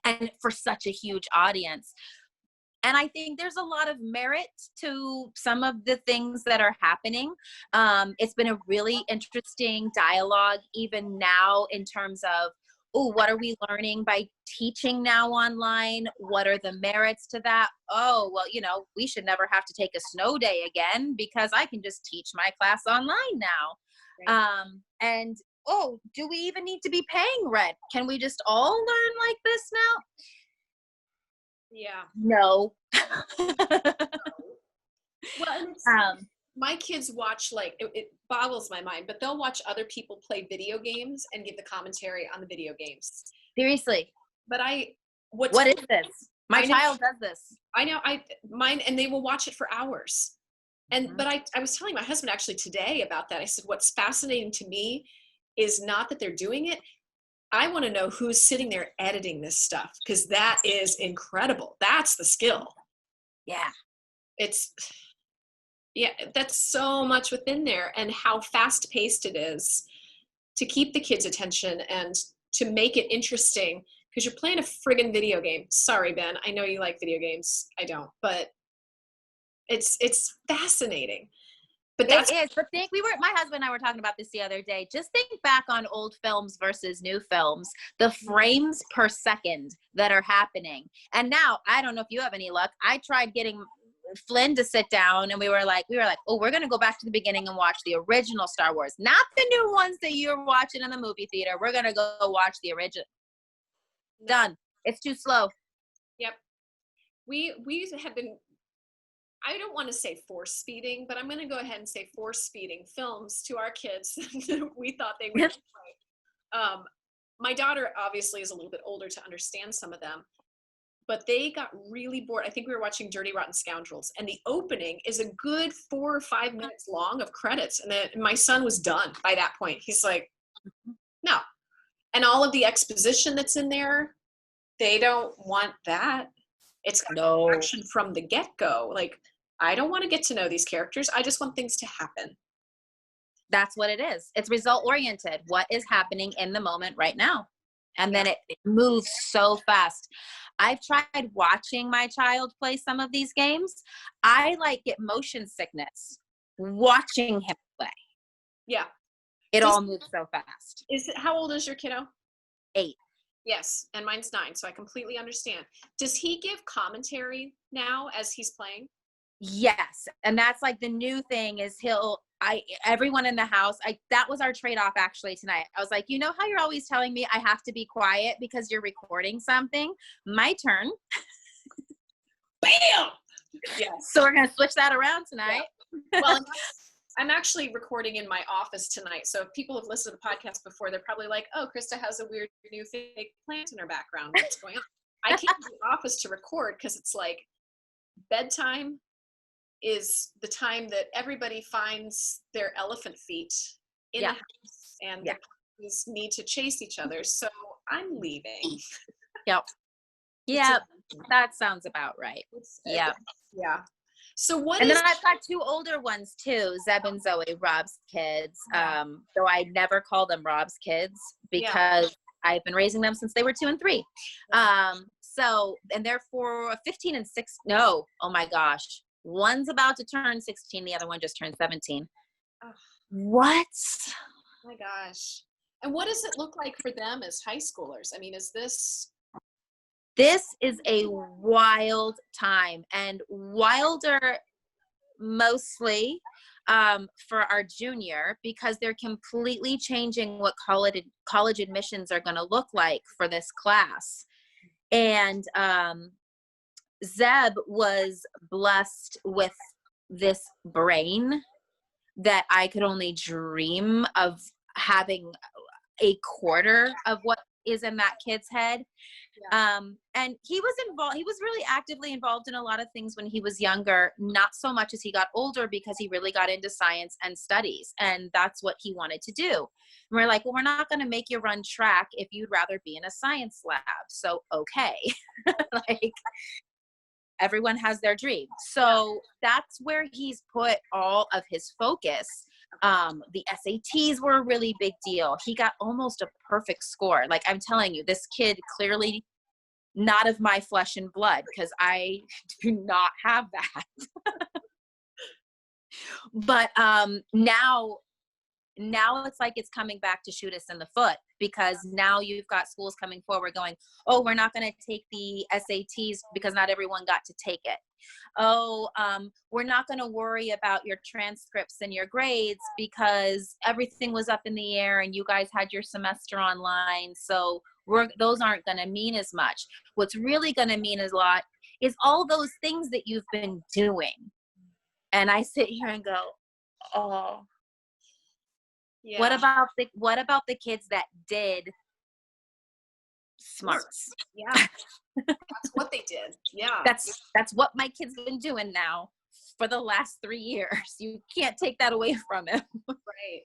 And for such a huge audience. And I think there's a lot of merit to some of the things that are happening. It's been a really interesting dialogue even now in terms of, what are we learning by teaching now online? What are the merits to that? Oh, well, we should never have to take a snow day again because I can just teach my class online now. Right. And, do we even need to be paying rent? Can we just all learn like this now? Yeah. No. Well, my kids watch, like, it boggles my mind, but they'll watch other people play video games and give the commentary on the video games. Seriously. But what is this? My child does this. I know, mine, and they will watch it for hours. And, Mm-hmm. but I was telling my husband actually today about that. I said, what's fascinating to me is not that they're doing it. I want to know who's sitting there editing this stuff, because that is incredible. That's the skill. Yeah. That's so much within there, and how fast paced it is to keep the kids' attention and to make it interesting, because you're playing a friggin' video game. Sorry, Ben. I know you like video games. I don't, but it's fascinating. But it is. But my husband and I were talking about this the other day. Just think back on old films versus new films, the frames per second that are happening. And now, I don't know if you have any luck. I tried getting Flynn to sit down, and we were like, oh, we're going to go back to the beginning and watch the original Star Wars, not the new ones that you're watching in the movie theater. We're going to go watch the original. Done. It's too slow. Yep. We have been, I don't want to say force feeding, but I'm going to go ahead and say force feeding films to our kids. We thought they would enjoy. My daughter obviously is a little bit older to understand some of them, but they got really bored. I think we were watching Dirty Rotten Scoundrels, and the opening is a good 4 or 5 minutes long of credits. And then my son was done by that point. He's like, no. And all of the exposition that's in there, they don't want that. It's got action from the get-go. Like, I don't want to get to know these characters. I just want things to happen. That's what it is. It's result-oriented. What is happening in the moment right now? And then it moves so fast. I've tried watching my child play some of these games. I get motion sickness watching him play. Yeah. It all moves so fast. How old is your kiddo? 8. Yes, and mine's 9, so I completely understand. Does he give commentary now as he's playing? Yes. And that's like the new thing is everyone in the house, that was our trade-off actually tonight. I was like, you know how you're always telling me I have to be quiet because you're recording something? My turn. Bam! Yes. So we're going to switch that around tonight. Yeah. Well, I'm actually recording in my office tonight. So if people have listened to the podcast before, they're probably like, oh, Krista has a weird new fake plant in her background. What's going on? I came to the office to record because it's like bedtime is the time that everybody finds their elephant feet in the house, and the puppies need to chase each other. So I'm leaving. Yep. Yeah, that sounds about right. Yeah. Yeah. So then I've got 2 older ones too, Zeb and Zoe, Rob's kids. Though I never call them Rob's kids because I've been raising them since they were 2 and 3. So, and they're for 15 and 6. No, oh my gosh. One's about to turn 16. The other one just turned 17. Oh. What? Oh my gosh. And what does it look like for them as high schoolers? I mean, This is a wild time, and wilder mostly for our junior, because they're completely changing what college admissions are going to look like for this class. And Zeb was blessed with this brain that I could only dream of having a quarter of what is in that kid's head. And he was really actively involved in a lot of things when he was younger, not so much as he got older, because he really got into science and studies, and that's what he wanted to do. And we're like, well, we're not going to make you run track if you'd rather be in a science lab. So, okay. Like, everyone has their dream. So that's where he's put all of his focus. The SATs were a really big deal. He got almost a perfect score. Like, I'm telling you, this kid clearly not of my flesh and blood, because I do not have that. But now it's like it's coming back to shoot us in the foot, because now you've got schools coming forward going, oh, we're not going to take the SATs because not everyone got to take it. Oh, we're not going to worry about your transcripts and your grades because everything was up in the air and you guys had your semester online. So those aren't going to mean as much. What's really going to mean a lot is all those things that you've been doing. And I sit here and go, oh, yeah. What about the kids that did smarts? Yeah. That's what they did. Yeah. That's what my kid's been doing now for the last 3 years. You can't take that away from him. Right.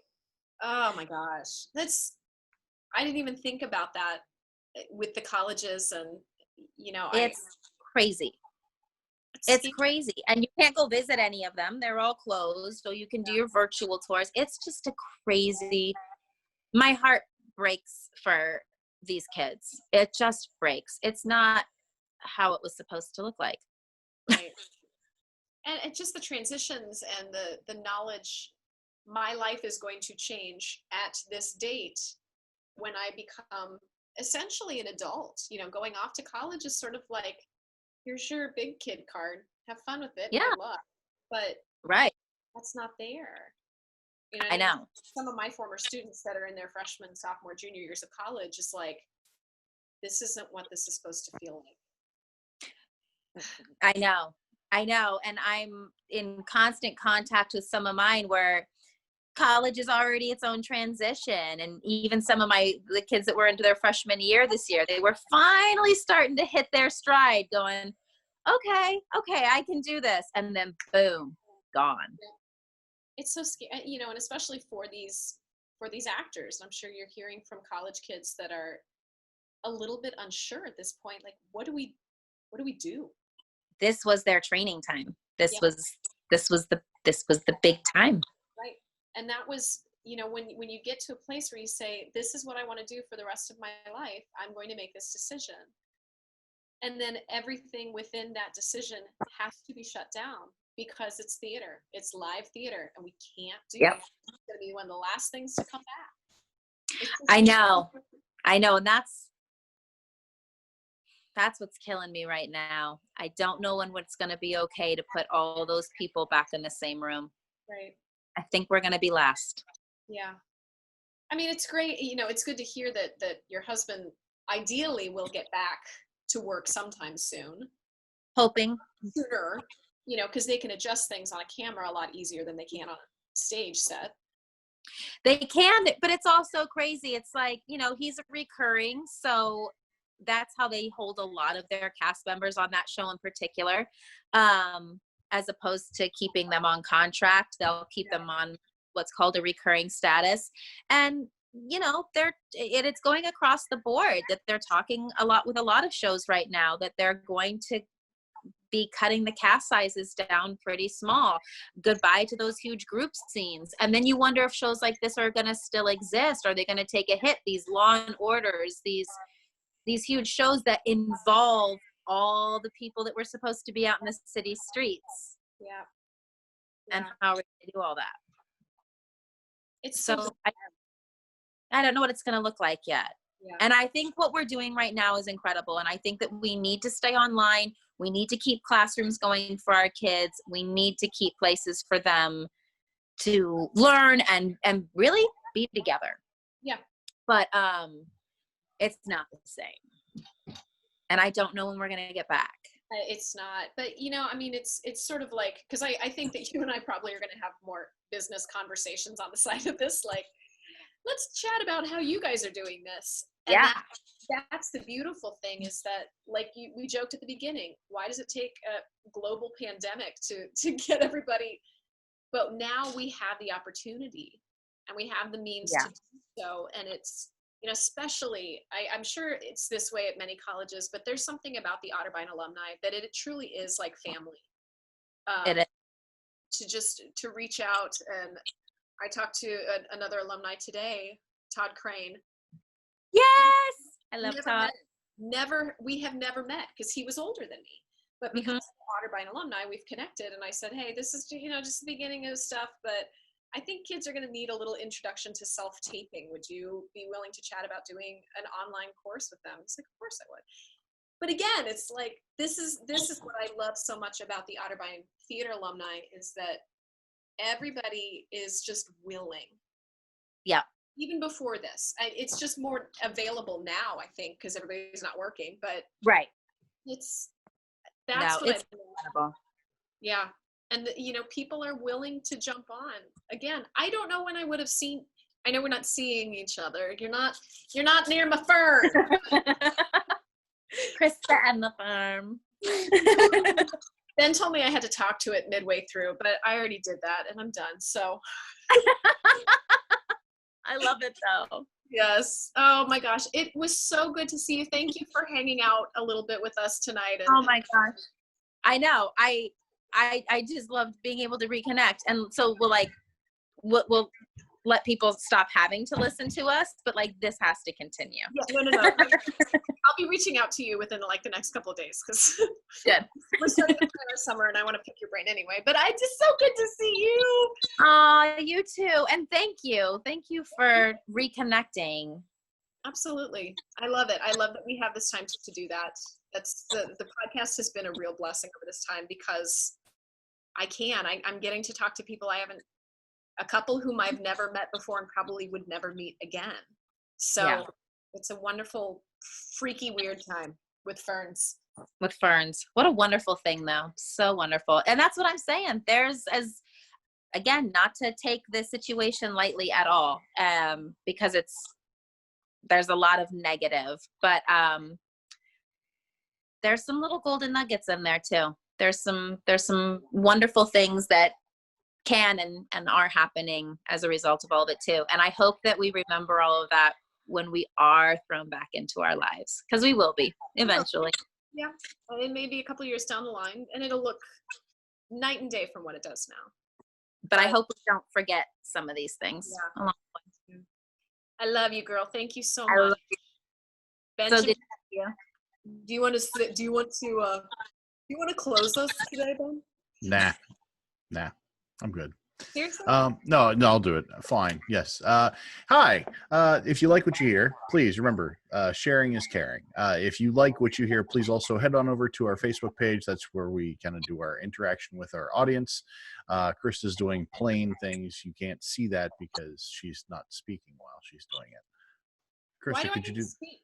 Oh my gosh. I didn't even think about that with the colleges, and it's crazy. It's crazy. And you can't go visit any of them. They're all closed. So you can do your virtual tours. It's just a crazy, my heart breaks for these kids. It just breaks. It's not how it was supposed to look like. Right. And it's just the transitions and the knowledge. My life is going to change at this date when I become essentially an adult. Going off to college is sort of like, here's your big kid card. Have fun with it. Yeah. Good luck. But right. That's not there. I know. Some of my former students that are in their freshman, sophomore, junior years of college is like, this isn't what this is supposed to feel like. I know. And I'm in constant contact with some of mine where college is already its own transition. And even some of the kids that were into their freshman year this year, they were finally starting to hit their stride, going, okay, I can do this. And then boom, gone. It's so scary, and especially for these actors. I'm sure you're hearing from college kids that are a little bit unsure at this point. Like, what do we do? This was their training time. This was the big time. Right. And that was, when you get to a place where you say, this is what I want to do for the rest of my life, I'm going to make this decision. And then everything within that decision has to be shut down because it's theater. It's live theater, and we can't do it. It's going to be one of the last things to come back. I know. And that's That's what's killing me right now. I don't know when it's going to be okay to put all those people back in the same room. Right. I think we're going to be last. Yeah. I mean, it's great. You know, it's good to hear that your husband ideally will get back to work sometime soon. Hoping. Sooner, you know, because they can adjust things on a camera a lot easier than they can on a stage set. They can, but it's also crazy. It's like, you know, he's recurring, so that's how they hold a lot of their cast members on that show in particular, as opposed to keeping them on contract. They'll keep them on what's called a recurring status. And, you know, it's going across the board that they're talking a lot with a lot of shows right now that they're going to be cutting the cast sizes down pretty small. Goodbye to those huge group scenes. And then you wonder if shows like this are going to still exist. Are they going to take a hit? These Law and Orders, these huge shows that involve all the people that were supposed to be out in the city streets. Yeah. And how are we going to do all that? It's so I don't know what it's going to look like yet. Yeah. And I think what we're doing right now is incredible. And I think that we need to stay online. We need to keep classrooms going for our kids. We need to keep places for them to learn and really be together. Yeah. But it's not the same. And I don't know when we're going to get back. It's not. But, you know, I mean, it's sort of like, because I think that you and I probably are going to have more business conversations on the side of this. Like, let's chat about how you guys are doing this. And yeah. That's the beautiful thing is that, like we joked at the beginning, why does it take a global pandemic to get everybody? But now we have the opportunity and we have the means to do so. And it's, you know, especially, I'm sure it's this way at many colleges, but there's something about the Otterbein alumni that it truly is like family. It is. To reach out. And I talked to another alumni today, Todd Crane. Yes, I love Todd. We have never met because he was older than me. But because of Otterbein alumni, we've connected. And I said, hey, this is, you know, just the beginning of stuff. But I think kids are going to need a little introduction to self-taping. Would you be willing to chat about doing an online course with them? It's like, of course I would. But again, it's like, this is what I love so much about the Otterbein Theater alumni is that everybody is just willing. Yeah. Even before this, it's just more available now, I think, because everybody's not working. But right, it's incredible. Yeah, and you know, people are willing to jump on. Again, I don't know when I would have seen. I know we're not seeing each other. You're not near my fern. Krista and the farm. Ben told me I had to talk to it midway through, but I already did that, and I'm done. So. I love it though. Yes. Oh my gosh. It was so good to see you. Thank you for hanging out a little bit with us tonight. Oh my gosh. I know. I just loved being able to reconnect. And so we'll let people stop having to listen to us, but like this has to continue. Yeah, no. I'll be reaching out to you within like the next couple of days because we're starting to plan our summer and I want to pick your brain anyway. But I just so good to see you. You too. And thank you for reconnecting. Absolutely. I love it. I love that we have this time to do that. That's the podcast has been a real blessing over this time because I'm getting to talk to people a couple whom I've never met before and probably would never meet again. So It's a wonderful, freaky, weird time with ferns. With ferns. What a wonderful thing though. So wonderful. And that's what I'm saying. Again, not to take this situation lightly at all, because there's a lot of negative, but there's some little golden nuggets in there too. There's some wonderful things that can and are happening as a result of all of it too. And I hope that we remember all of that when we are thrown back into our lives, because we will be eventually. Yeah, and it may be a couple of years down the line, and it'll look night and day from what it does now. But I hope we don't forget some of these things. Yeah. I love you, girl. Thank you so much. Benjamin, so good to see you. Do you want to close us today, Ben? Nah, I'm good. Seriously? No, I'll do it. Fine. Yes. Hi. If you like what you hear, please remember, sharing is caring. If you like what you hear, please also head on over to our Facebook page. That's where we kind of do our interaction with our audience. Krista's doing plain things. You can't see that because she's not speaking while she's doing it. Why Krista, do I could you need do? to speak?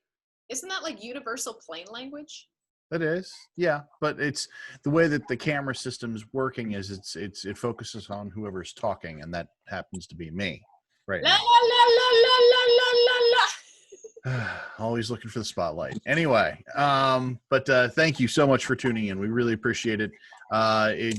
Isn't that like universal plain language? It is, yeah, but it's the way that the camera system is working is it focuses on whoever's talking, and that happens to be me right La now. la la la la la la la la. Always looking for the spotlight. Anyway, but thank you so much for tuning in. We really appreciate it.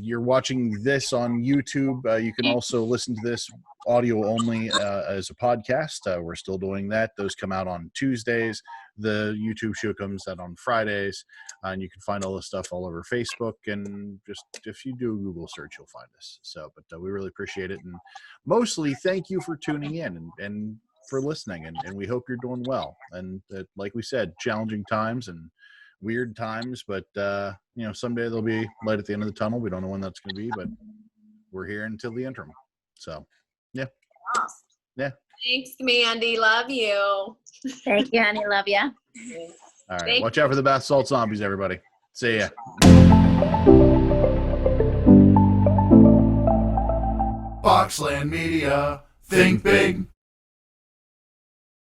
You're watching this on YouTube. You can also listen to this audio only as a podcast. We're still doing that. Those come out on Tuesdays. The YouTube show comes out on Fridays. And you can find all this stuff all over Facebook. And just if you do a Google search, you'll find us. So, but we really appreciate it. And mostly, thank you for tuning in and for listening, and we hope you're doing well. And like we said, challenging times and weird times, but someday there'll be light at the end of the tunnel. We don't know when that's going to be, but we're here until the interim. So yeah. Thanks, Mandy. Love you. Thank you, honey. Love ya. All right, watch out for the bath salt zombies, everybody. See ya. Boxland Media, think big.